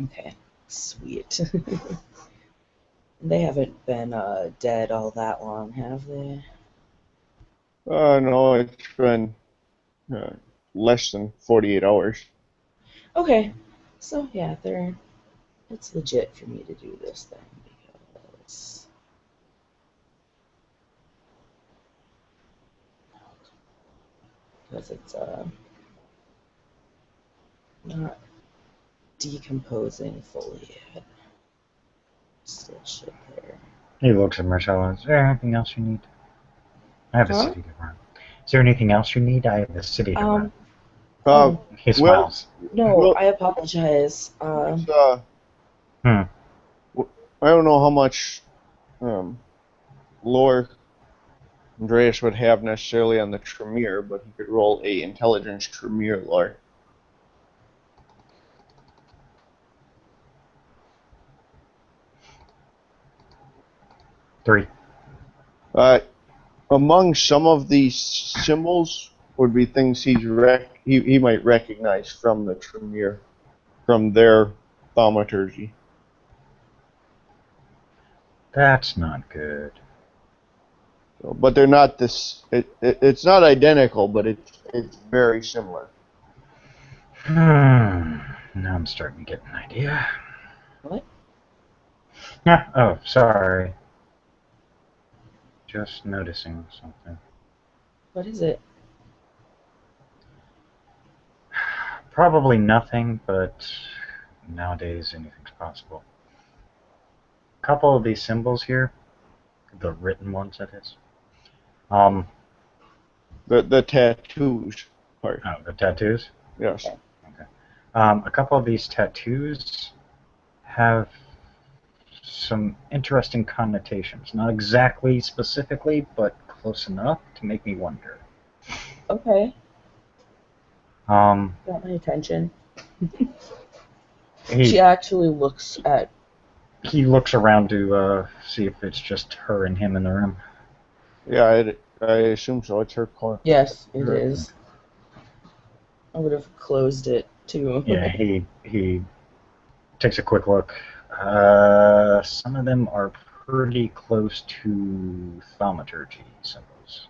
S2: Okay, sweet. They haven't been dead all that long, have they?
S1: No, it's been uh, less than 48 hours.
S2: Okay, so yeah, it's legit for me to do this then because it's not decomposing fully yet. Still shit there.
S3: He looks at Marcella. Is there anything else you need? I have a
S2: Huh?
S3: city to run. Is there anything else you need? I have a city to run.
S1: Uh,
S2: Oh,
S3: He
S1: well,
S3: smiles.
S2: no,
S1: well,
S2: I apologize.
S1: it's,
S3: Hmm.
S1: I don't know how much lore Andreas would have necessarily on the Tremere, but he could roll a intelligence Tremere lore.
S3: Three.
S1: Uh, Among some of these symbols would be things he might recognize from the Tremere, from their thaumaturgy.
S3: That's not good.
S1: So, but they're not this. It's not identical, but it's very similar.
S3: Hmm. Now I'm starting to get an idea.
S2: What?
S3: Yeah. Oh, sorry. Just noticing something.
S2: What is it?
S3: Probably nothing, but nowadays anything's possible. A couple of these symbols here, the written ones, that is.
S1: The tattoos part.
S3: Oh, the tattoos?
S1: Yes.
S3: Okay. A couple of these tattoos have some interesting connotations. Not exactly specifically, but close enough to make me wonder.
S2: Okay.
S3: Um,
S2: Got my attention.
S3: he
S2: She actually looks at.
S3: he looks around to see if it's just her and him in the room.
S1: Yeah, I assume so. It's her car.
S2: Yes, it is. I would have closed it too.
S3: Yeah, he takes a quick look. Some of them are pretty close to thaumaturgy symbols.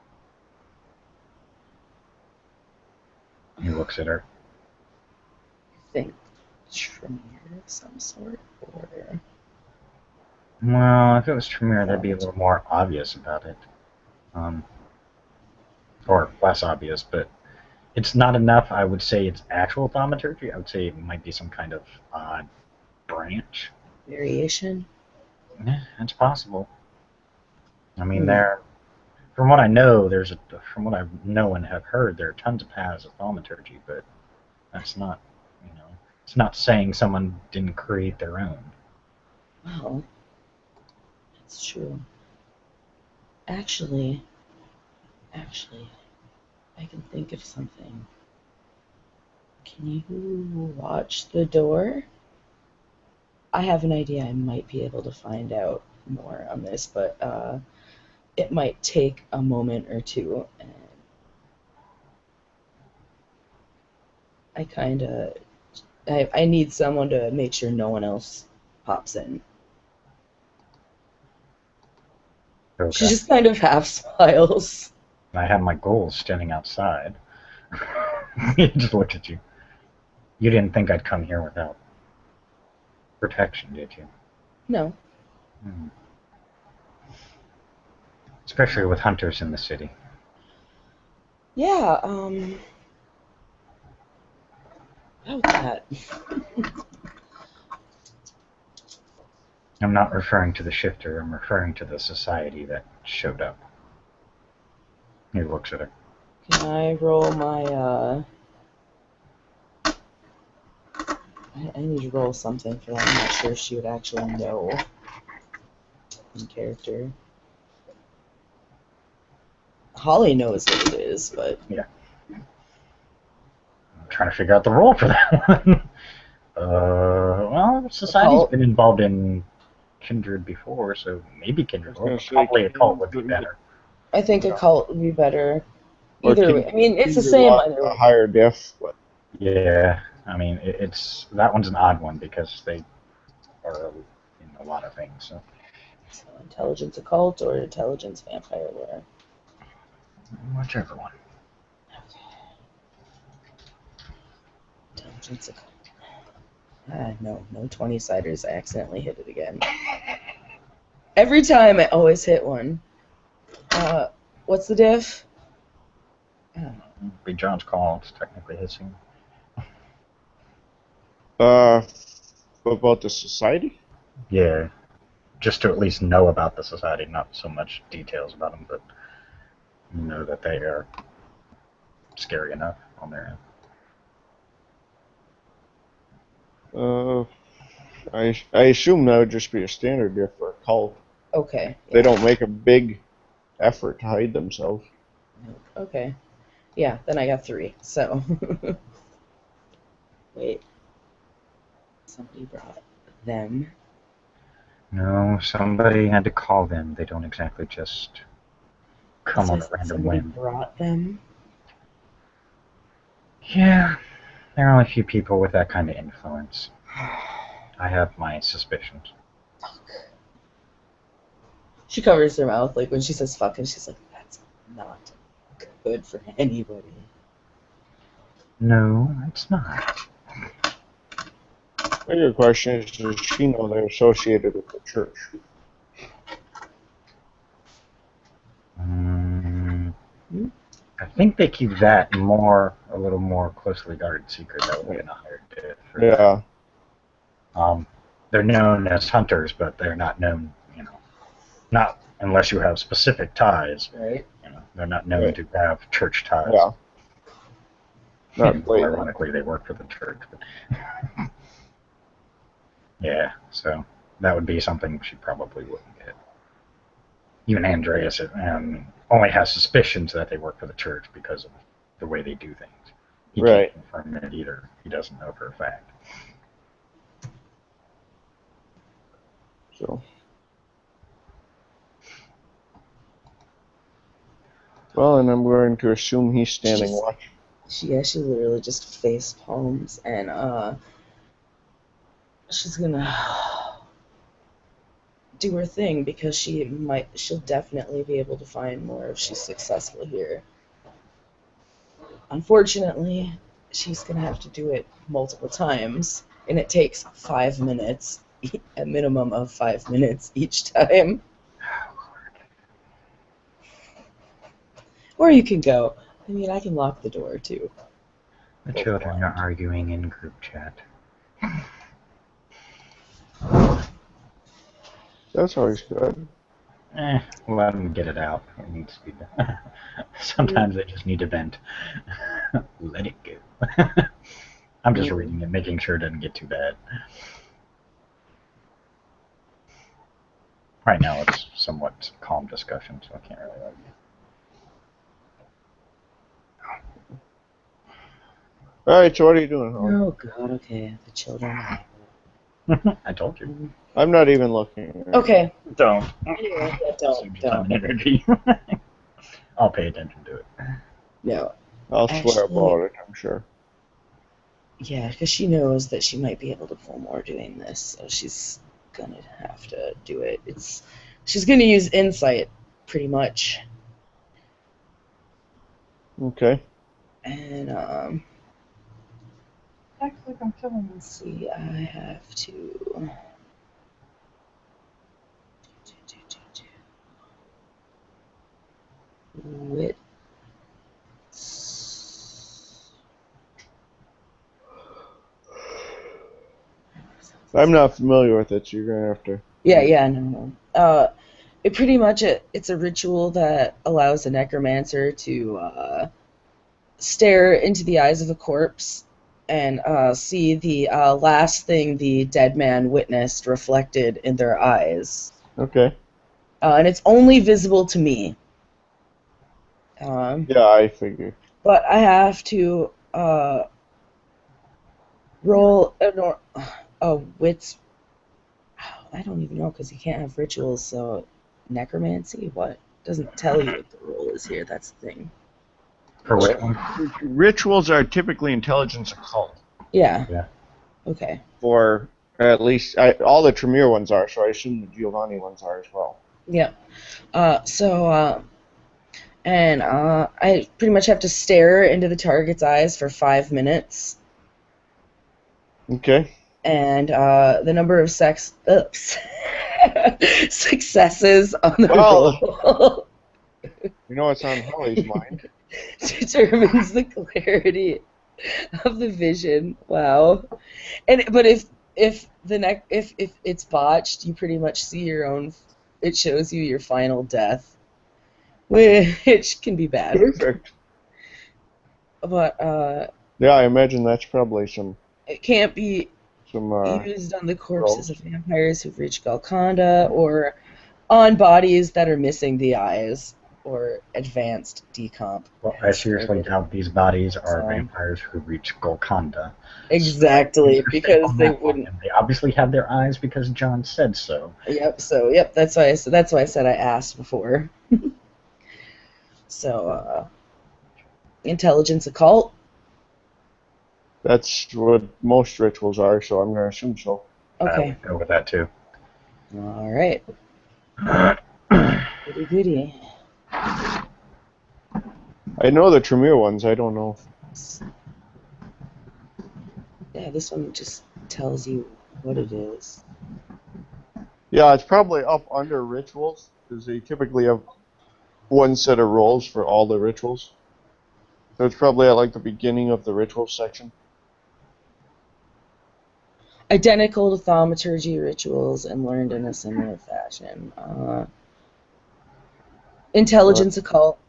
S3: He looks at her.
S2: I think Tremere of some sort, or
S3: Well, if it was Tremere, that'd be a little more obvious about it. Or less obvious, but it's not enough, I would say, it's actual thaumaturgy. I would say it might be some kind of odd branch.
S2: variation.
S3: Yeah, that's possible. I mean, from what I know, from what I know and have heard, there are tons of paths of thaumaturgy, but that's not, it's not saying someone didn't create their own.
S2: Well, that's true. Actually, I can think of something. Can you watch the door? I have an idea. I might be able to find out more on this, but it might take a moment or two. And I need someone to make sure no one else pops in.
S3: Okay.
S2: She just kind of half smiles.
S3: I have my goals standing outside. He just looked at you. You didn't think I'd come here without protection, did you?
S2: No.
S3: Especially with hunters in the city.
S2: Yeah, about that.
S3: I'm not referring to the shifter, I'm referring to the society that showed up. He looks at her.
S2: Can I roll my, I need to roll something for that. I'm not sure if she would actually know in character. Holly knows what it is, but...
S3: Yeah. I'm trying to figure out the role for that one. Well, society's been involved in Kindred before, so maybe Kindred. Probably a cult would be better.
S2: I think a cult would be better. Either way. I mean, it's the
S1: Kindred
S2: same
S1: want
S2: either
S1: a
S2: way.
S1: higher diff, but
S3: Yeah, I mean, that one's an odd one because they are in a lot of things. So
S2: Intelligence occult or intelligence vampire lore?
S3: whichever one.
S2: Intelligence occult. No 20-siders. I accidentally hit it again. Every time I always hit one. What's the diff?
S3: Big John's call. It's technically hissing.
S1: about the society?
S3: Yeah, just to at least know about the society, not so much details about them, but know that they are scary enough on their end.
S1: I assume that would just be a standard diff for a cult.
S2: Okay.
S1: They don't make a big effort to hide themselves.
S2: Okay. Yeah, then I got 3, so... Wait. Somebody brought them.
S3: No, somebody had to call them. They don't exactly just come on a random whim.
S2: Brought them?
S3: Yeah, there are only a few people with that kind of influence. I have my suspicions.
S2: Fuck. She covers her mouth, like, when she says fuck, and she's like, that's not good for anybody.
S3: No, it's not.
S1: Bigger question is, does she know they're associated with the church?
S3: I think they keep that more a little more closely guarded secret, that would be a higher diff.
S1: Yeah.
S3: They're known as hunters, but they're not known, not unless you have specific ties.
S2: Right.
S3: They're not known to have church ties.
S1: Yeah. Not blatant.
S3: Ironically, they work for the church. But yeah, so that would be something she probably wouldn't get. Even Andreas only has suspicions that they work for the church because of the way they do things. He
S1: Right.
S3: can't confirm it either. He doesn't know for a fact.
S1: So. Well, and I'm going to assume he's standing watch.
S2: She literally just face palms, and she's gonna do her thing because she'll definitely be able to find more if she's successful here. Unfortunately, she's gonna have to do it multiple times, and it takes 5 minutes, a minimum of 5 minutes each time. Or you can go. I mean, I can lock the door too.
S3: The children are arguing in group chat.
S1: That's always good.
S3: Let them get it out. It needs to be done. Sometimes they just need to vent. Let it go. I'm just reading it, making sure it doesn't get too bad. Right now it's somewhat calm discussion, so I can't really argue.
S1: All right, so what are you doing, Howard?
S2: Oh God, okay, the children.
S3: I told you.
S1: I'm not even looking.
S2: Okay.
S3: Don't.
S2: Yeah,
S3: Don't.
S2: don't.
S3: Energy. I'll pay attention to it.
S2: No.
S1: I'll swear
S2: Actually-
S1: about it, I'm sure.
S2: Yeah, because she knows that she might be able to pull more doing this, so she's gonna have to do it. She's gonna use insight, pretty much.
S1: Okay.
S2: And actually, I'm telling you, see, I have to. Wit.
S1: I'm not familiar with it, so you're going to have to...
S2: Yeah, no. It pretty much, it's a ritual that allows a necromancer to stare into the eyes of a corpse and see the last thing the dead man witnessed reflected in their eyes.
S1: Okay.
S2: And it's only visible to me.
S1: Yeah, I figure.
S2: But I have to roll a wits. I don't even know because you can't have rituals. So necromancy, what? Doesn't tell you what the role is here. That's the thing.
S3: For which one?
S1: Rituals are typically intelligence occult.
S2: Yeah. Okay.
S1: For at least all the Tremere ones are, so I assume the Giovanni ones are as well.
S2: Yeah. I pretty much have to stare into the target's eyes for 5 minutes.
S1: Okay.
S2: And the number of successes on the roll
S1: You know what's on Holly's mind?
S2: determines the clarity of the vision. Wow. But if it's botched, you pretty much see your own. It shows you your final death, which can be bad.
S1: Perfect.
S2: But
S1: yeah, I imagine that's probably some
S2: it can't be used on the corpses of vampires who've reached Golconda, or on bodies that are missing the eyes, or advanced decomp.
S3: Well, I seriously doubt these bodies are vampires who reach Golconda.
S2: Exactly, because they wouldn't.
S3: They obviously have their eyes because John said so.
S2: Yep. That's why I said I asked before. So, intelligence occult.
S1: That's what most rituals are, so I'm going to assume so.
S2: Okay.
S3: I would go with that too.
S2: All right. Goody.
S1: I know the Tremere ones, I don't know.
S2: Yeah, this one just tells you what it is.
S1: Yeah, it's probably up under rituals, because they typically have one set of rolls for all the rituals. So it's probably at like the beginning of the ritual section.
S2: Identical to thaumaturgy rituals and learned in a similar fashion. Intelligence occult.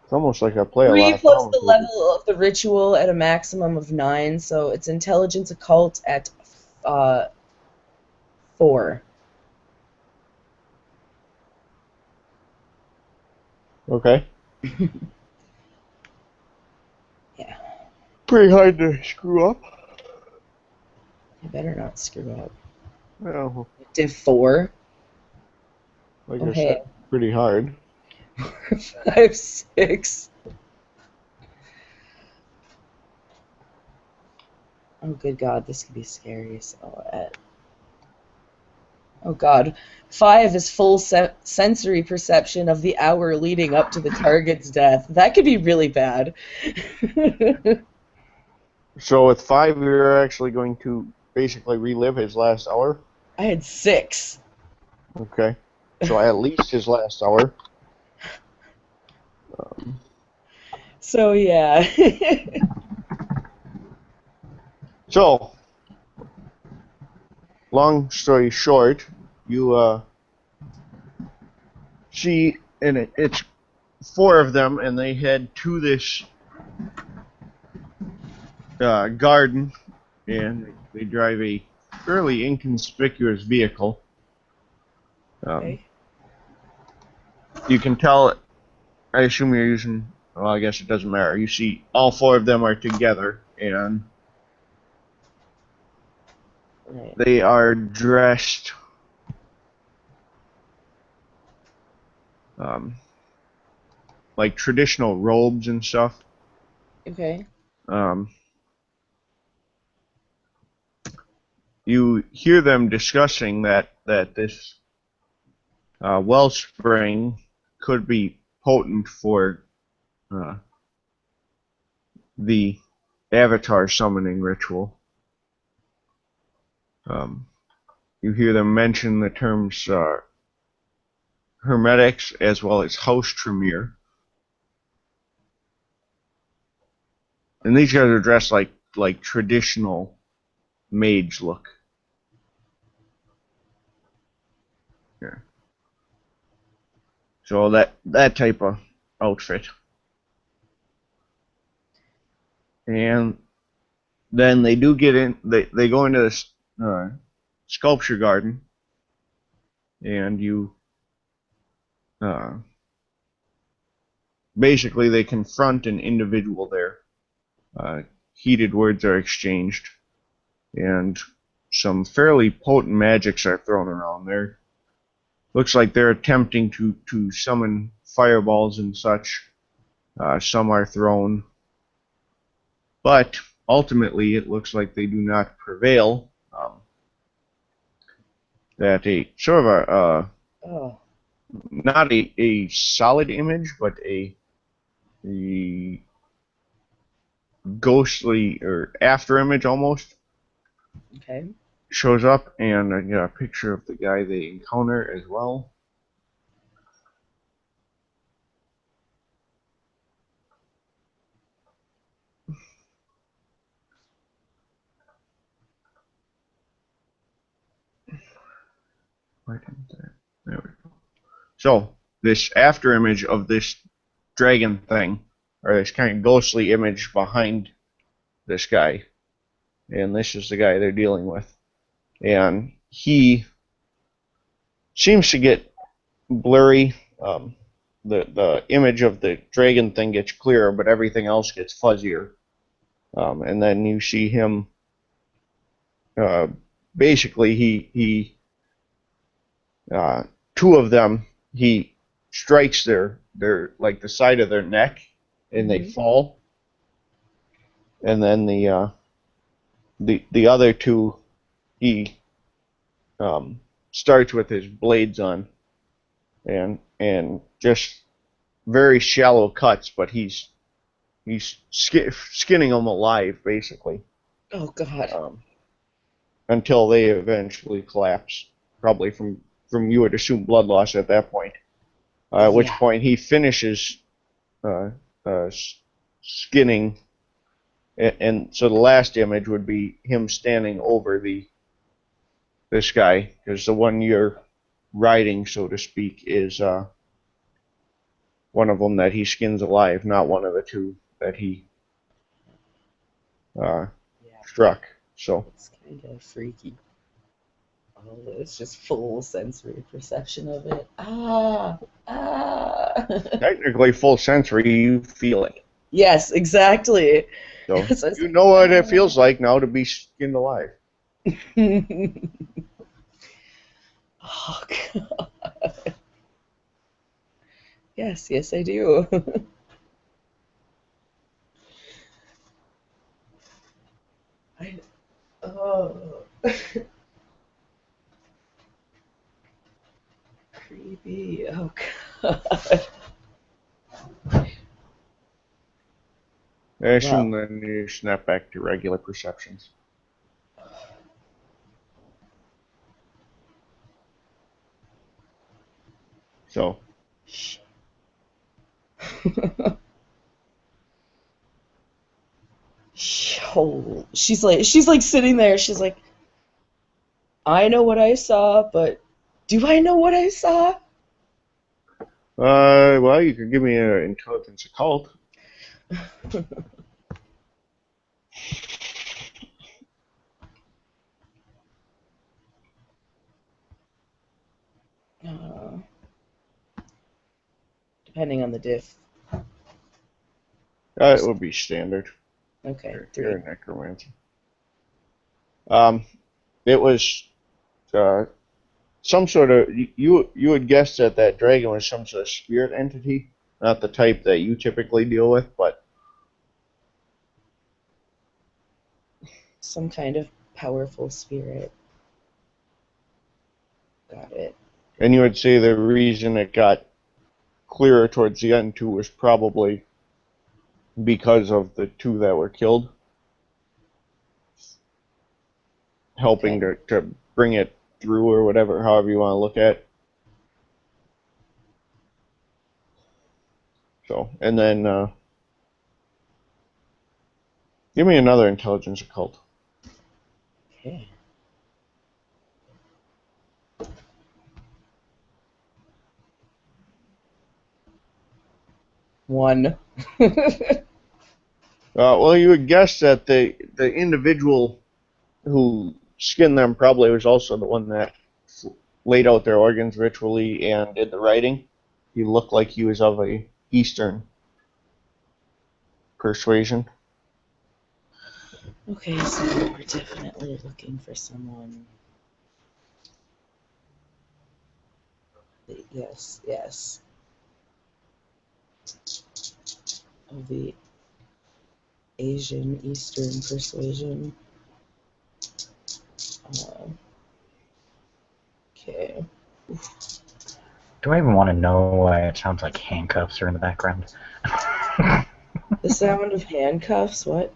S1: It's almost like I play a
S2: 3
S1: lot of
S2: plus the
S1: thaumaturgy.
S2: level of the ritual at a maximum of 9, so it's intelligence occult at 4.
S1: Okay.
S2: Yeah,
S1: Pretty hard to screw up.
S2: you better not screw up.
S1: Well,
S2: Div 4.
S1: like
S2: Oh,
S1: I
S2: hey.
S1: said, pretty hard.
S2: 5, 6. Oh, good God, this could be scary. So, oh, God. 5 is full sensory perception of the hour leading up to the target's death. That could be really bad.
S1: So with 5, you're actually going to basically relive his last hour.
S2: I had 6.
S1: Okay. So at least his last hour.
S2: So, yeah.
S1: So, long story short, you see, and it's 4 of them, and they head to this garden, and they drive a fairly inconspicuous vehicle.
S2: Okay.
S1: You can tell, I assume you're using, well, I guess it doesn't matter. You see all 4 of them are together, and
S2: Right.
S1: they are dressed like traditional robes and stuff.
S2: Okay.
S1: Um, you hear them discussing that this wellspring could be potent for the avatar summoning ritual. You hear them mention the terms hermetics as well as house tremere. And these guys are dressed like traditional mage look. Yeah. So that type of outfit. And then they do get in. They go into this sculpture garden, and you basically they confront an individual there. Heated words are exchanged, and some fairly potent magics are thrown around there. Looks like they're attempting to summon fireballs and such. Some are thrown, but ultimately it looks like they do not prevail. That a sort of
S2: Oh.
S1: not a solid image, but a ghostly or after image almost
S2: Okay.
S1: shows up, and I got a picture of the guy they encounter as well. Why didn't that? There we go. So this after image of this dragon thing, or this kind of ghostly image behind this guy, and this is the guy they're dealing with, and he seems to get blurry. The image of the dragon thing gets clearer, but everything else gets fuzzier. And then you see him. Basically, he 2 of them he strikes their like the side of their neck, and they fall. And then the other 2 he starts with his blades on, and just very shallow cuts, but he's skinning them alive basically.
S2: Oh, God.
S1: Until they eventually collapse, probably from you would assume blood loss at that point. At which point he finishes skinning, and so the last image would be him standing over this guy, because the one you're riding, so to speak, is one of them that he skins alive, not one of the two that he
S2: Yeah,
S1: struck. So
S2: it's kind of freaky. Oh, it's just full sensory perception of it. Ah, ah.
S1: technically, full sensory, you feel it.
S2: Yes, exactly.
S1: So
S2: So it's
S1: you
S2: like,
S1: know what it feels like now to be skinned alive.
S2: oh, God. Yes, yes, I do. I, oh, creepy. Oh, God.
S1: And
S2: Well,
S1: then you snap back to regular perceptions. So
S2: oh, she's like sitting there. She's like, I know what I saw, but do I know what I saw?
S1: well, you could give me an intelligence occult.
S2: Uh, depending on the diff.
S1: It would be standard.
S2: Okay,
S1: You're
S2: 3.
S1: a necromancer. It was some sort of you would guess that that dragon was some sort of spirit entity, not the type that you typically deal with, but
S2: Some kind of powerful spirit. Got it.
S1: and you would say the reason it got clearer towards the end too was probably because of the two that were killed, helping
S2: Okay.
S1: to bring it through or whatever, however you want to look at it. So, and then give me another intelligence occult.
S2: Okay. One.
S1: Well, you would guess that the individual who skinned them probably was also the one that laid out their organs ritually and did the writing. He looked like he was of a Eastern persuasion.
S2: Okay, so we're definitely looking for someone. Yes, yes. Of the Asian Eastern persuasion. Okay.
S3: Do I even want to know why it sounds like handcuffs are in the background?
S2: The sound of handcuffs, what?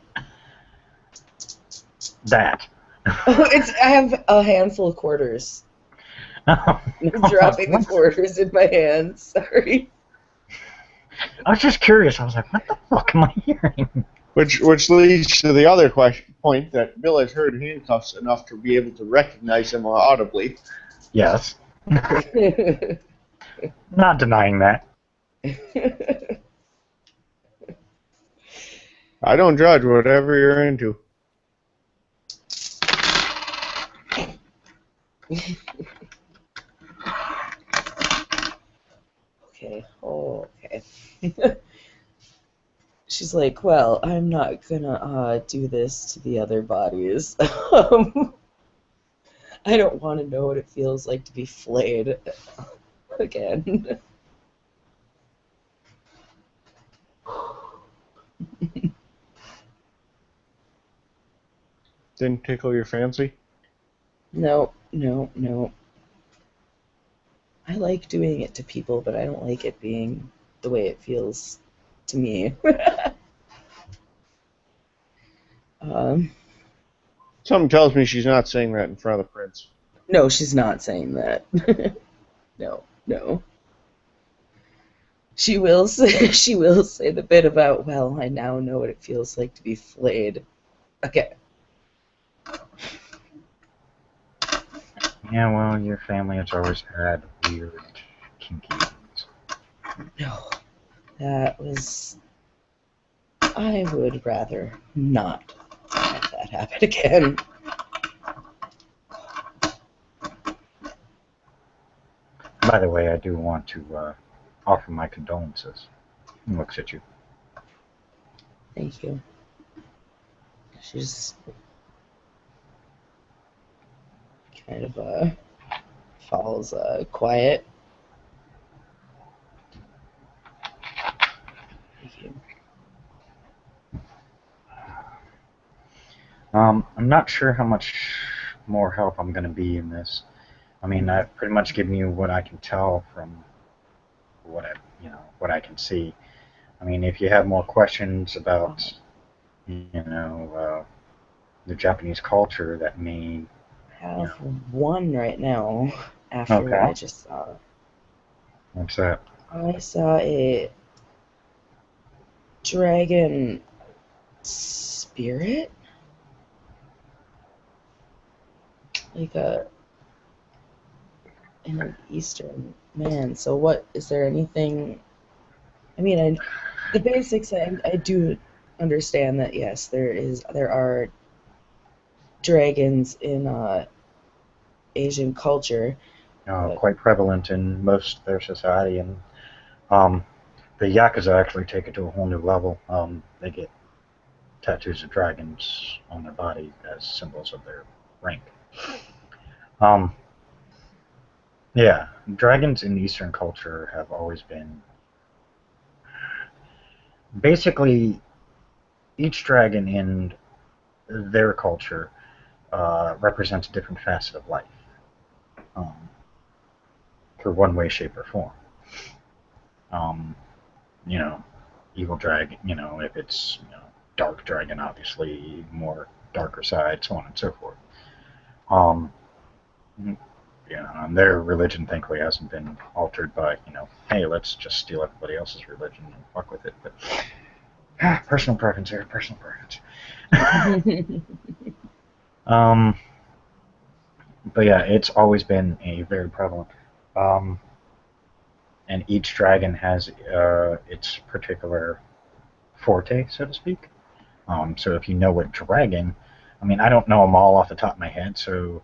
S3: That.
S2: Oh, I have a handful of quarters. I'm dropping the quarters in my hands. Sorry.
S3: I was just curious. I was like, what the fuck am I hearing?
S1: Which leads to the other point that Bill has heard handcuffs enough to be able to recognize them audibly.
S3: Yes. Not denying that.
S1: I don't judge whatever you're into.
S2: Okay. Oh, okay. She's like, well, I'm not gonna do this to the other bodies. I don't want to know what it feels like to be flayed again.
S1: Didn't tickle your fancy?
S2: No, no, no. I like doing it to people, but I don't like it being the way it feels to me. um,
S1: Something tells me she's not saying that in front of the prince.
S2: no, she's not saying that. No, no. She will say the bit about, well, I now know what it feels like to be flayed. Okay.
S3: Yeah, well, your family has always had weird, kinky things.
S2: No. That was... I would rather not have that happen again.
S3: By the way, I do want to offer my condolences. He looks at you.
S2: Thank you. She's kind of falls quiet. Thank you.
S3: I'm not sure how much more help I'm going to be in this. I mean, I've pretty much given you what I can tell from what I can see. I mean, if you have more questions about, the Japanese culture that may,
S2: I have one right now after what
S3: Okay.
S2: I just saw.
S3: what's that?
S2: I saw a dragon spirit, like in an Eastern man. So what, is there anything, I mean, the basics, I do understand that, yes, there are dragons in Asian culture, but
S3: Quite prevalent in most of their society, and um, the Yakuza actually take it to a whole new level. They get tattoos of dragons on their body as symbols of their rank. Um, yeah, dragons in Eastern culture have always been basically each dragon in their culture represents a different facet of life, um, through one way, shape, or form. Um, you know, evil dragon, if it's dark dragon, obviously more darker side, so on and so forth. Um, and their religion, thankfully, hasn't been altered by, hey, let's just steal everybody else's religion and fuck with it. But personal preference here, personal preference. um, but yeah, it's always been a very prevalent. Um, and each dragon has its particular forte, so to speak. So if you know what dragon, I mean, I don't know them all off the top of my head, so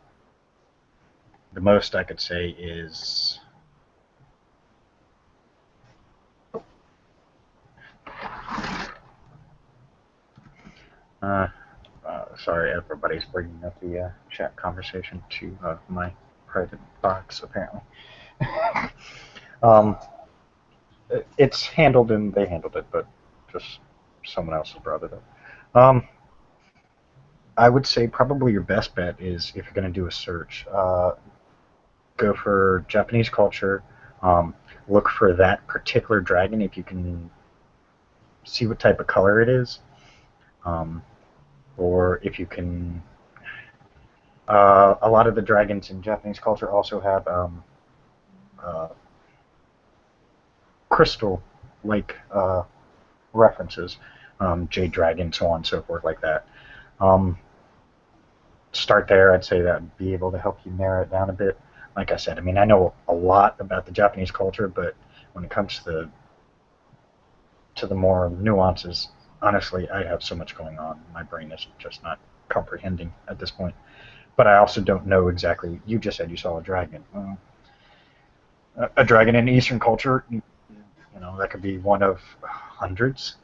S3: the most I could say is sorry, everybody's bringing up the chat conversation to my private box, apparently. um, it's handled and they handled it, but just someone else has brought it up. I would say probably your best bet is, if you're going to do a search, go for Japanese culture. Look for that particular dragon if you can see what type of color it is, or if you can. A lot of the dragons in Japanese culture also have uh, crystal-like references, jade dragon, so on and so forth, like that. Um, Start there. I'd say that would be able to help you narrow it down a bit. Like I said, I mean, I know a lot about the Japanese culture, but when it comes to the more nuances, honestly, I have so much going on. My brain is just not comprehending at this point. But I also don't know exactly. You just said you saw a dragon. A dragon in Eastern culture, that could be one of hundreds.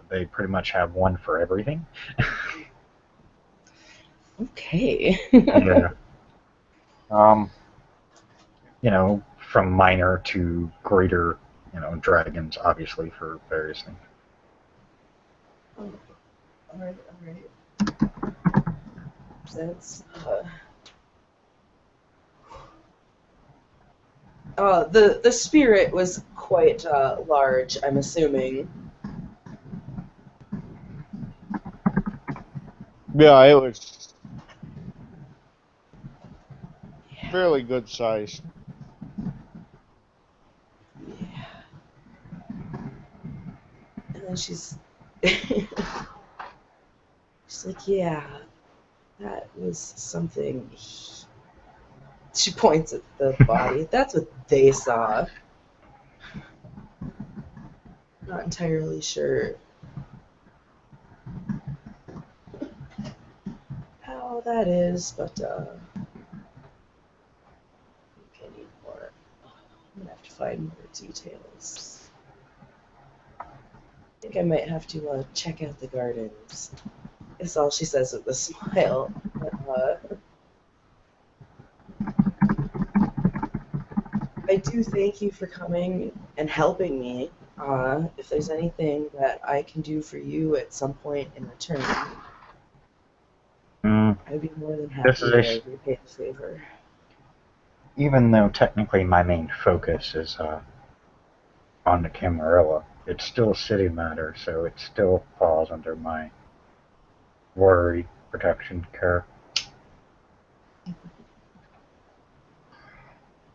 S3: They pretty much have one for everything.
S2: okay.
S3: Yeah. Um, from minor to greater, dragons, obviously, for various things.
S2: All right. That's the spirit was quite large, I'm assuming.
S1: Yeah, it was
S2: Yeah.
S1: fairly good size.
S2: Yeah. then she's she's like, yeah, that was something. She points at the body. That's what they saw. Not entirely sure how that is, but I think I need more. I'm gonna have to find more details. I think I might have to check out the gardens. That's all she says with a smile. But, I do thank you for coming and helping me. If there's anything that I can do for you at some point in return, I'd be more than happy to repay the favor.
S3: Even though technically my main focus is on the Camarilla, it's still a city matter, so it still falls under my worry, protection, care.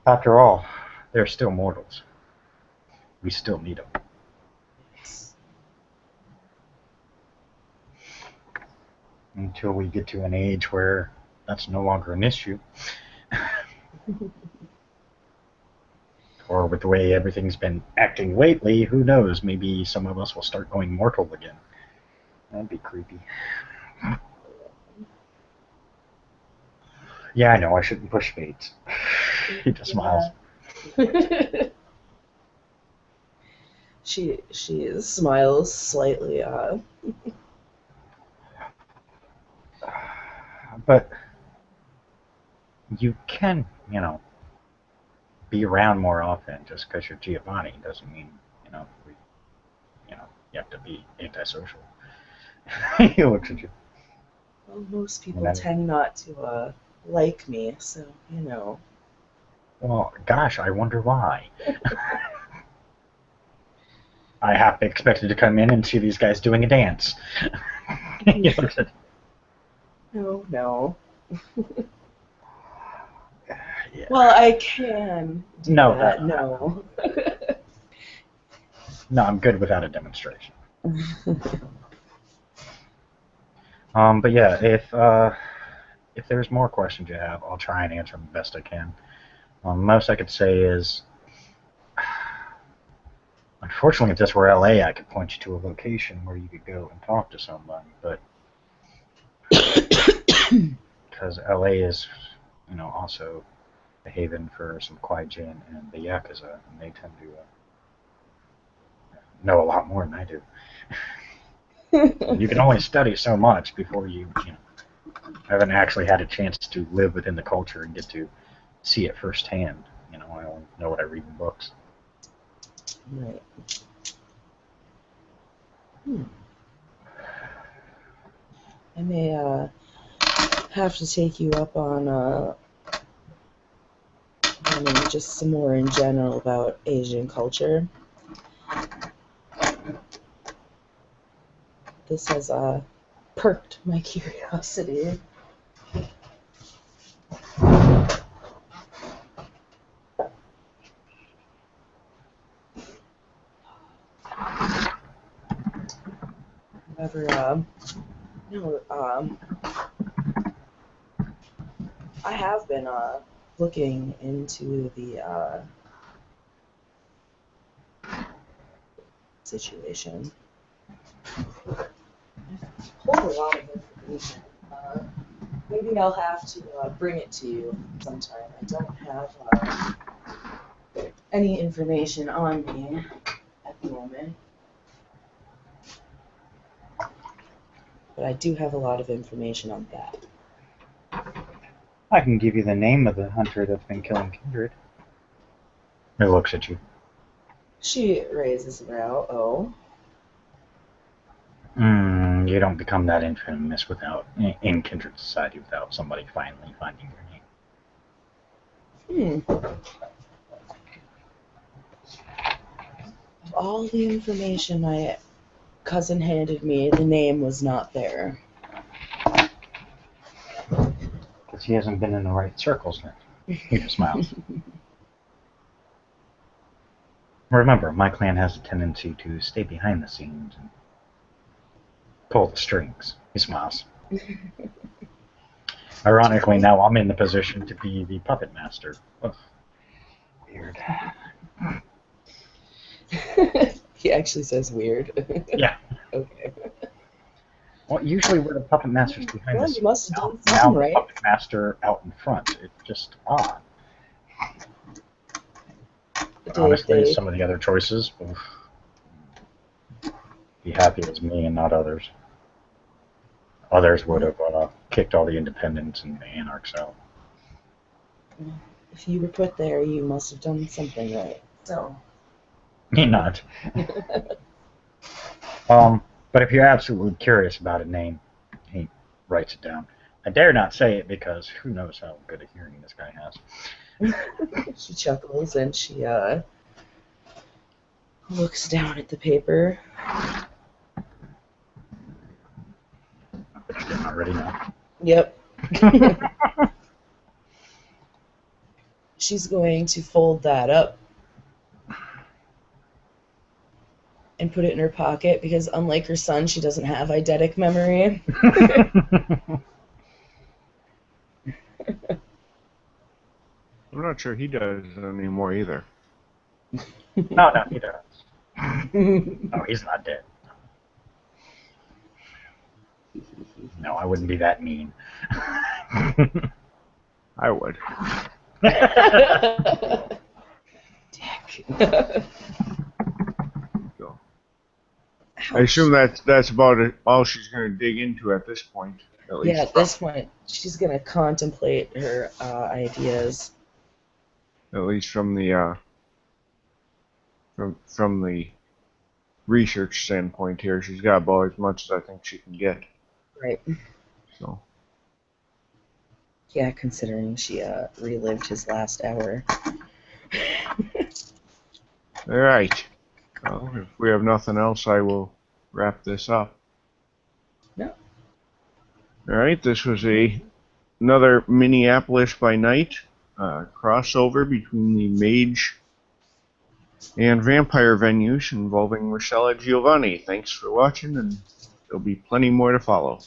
S3: After all, they're still mortals. We still need them.
S2: Yes.
S3: Until we get to an age where that's no longer an issue. Or with the way everything's been acting lately, who knows, maybe some of us will start going mortal again. That'd be creepy. Yeah, I know, I shouldn't push fates. He just smiles.
S2: She smiles slightly.
S3: But you can, be around more often. Just because you're Giovanni doesn't mean, you have to be antisocial. He looks at you.
S2: Well, most people tend not to like me, so
S3: Well, gosh, I wonder why. I half expected to come in and see these guys doing a dance. He looks at
S2: you. No.
S3: Yeah.
S2: Well, I can do that. No.
S3: No, I'm good without a demonstration. But yeah, if there's more questions you have, I'll try and answer them the best I can. Most I could say is, unfortunately, if this were LA, I could point you to a location where you could go and talk to somebody, but because LA is, also a haven for some Kwaijin and the Yakuza, and they tend to know a lot more than I do. You can only study so much before you haven't actually had a chance to live within the culture and get to see it firsthand. I only know what I read in books.
S2: Right. I may have to take you up on just some more in general about Asian culture. This has perked my curiosity. However, I have been looking into the situation. I've pulled a lot of information. Maybe I'll have to bring it to you sometime. I don't have any information on me at the moment. But I do have a lot of information on that.
S3: I can give you the name of the hunter that's been killing kindred. He looks at you.
S2: She raises a brow. Oh.
S3: You don't become that infamous in kindred society without somebody finally finding your name.
S2: Of all the information my cousin handed me, the name was not there.
S3: Because he hasn't been in the right circles then. He just smiles. Remember, my clan has a tendency to stay behind the scenes and pull the strings. He smiles. Ironically, now I'm in the position to be the puppet master. Ugh. Weird.
S2: He actually says weird.
S3: Yeah.
S2: Okay.
S3: Well, usually we're the puppet masters behind
S2: Well,
S3: the
S2: you
S3: scenes.
S2: must have done
S3: Now
S2: something
S3: the
S2: right.
S3: puppet master out in front. It's just odd. But honestly, some of the other choices, be happy it was me and not others. Others would have kicked all the independents and the anarchs out.
S2: If you were put there, you must have done something right. So.
S3: Me not. But if you're absolutely curious about a name, he writes it down. I dare not say it because who knows how good a hearing this guy has.
S2: She chuckles and she looks down at the paper.
S3: But you didn't already know.
S2: Yep. She's going to fold that up and put it in her pocket because unlike her son, she doesn't have eidetic memory.
S1: I'm not sure he does anymore either.
S3: No, he does. No, he's not dead. No, I wouldn't be that mean.
S1: I would.
S2: Dick.
S1: So, I assume that's about it, all she's going to dig into at this point. At least.
S2: Yeah, at this point, she's going to contemplate her ideas.
S1: At least from the from the research standpoint here, she's got about as much as I think she can get.
S2: Right.
S1: So.
S2: Yeah, considering she relived his last hour.
S1: All right. Well, if we have nothing else, I will wrap this up.
S2: No.
S1: All right. This was another Minneapolis by Night crossover between the mage and vampire venues involving Rossella Giovanni. Thanks for watching, and there'll be plenty more to follow.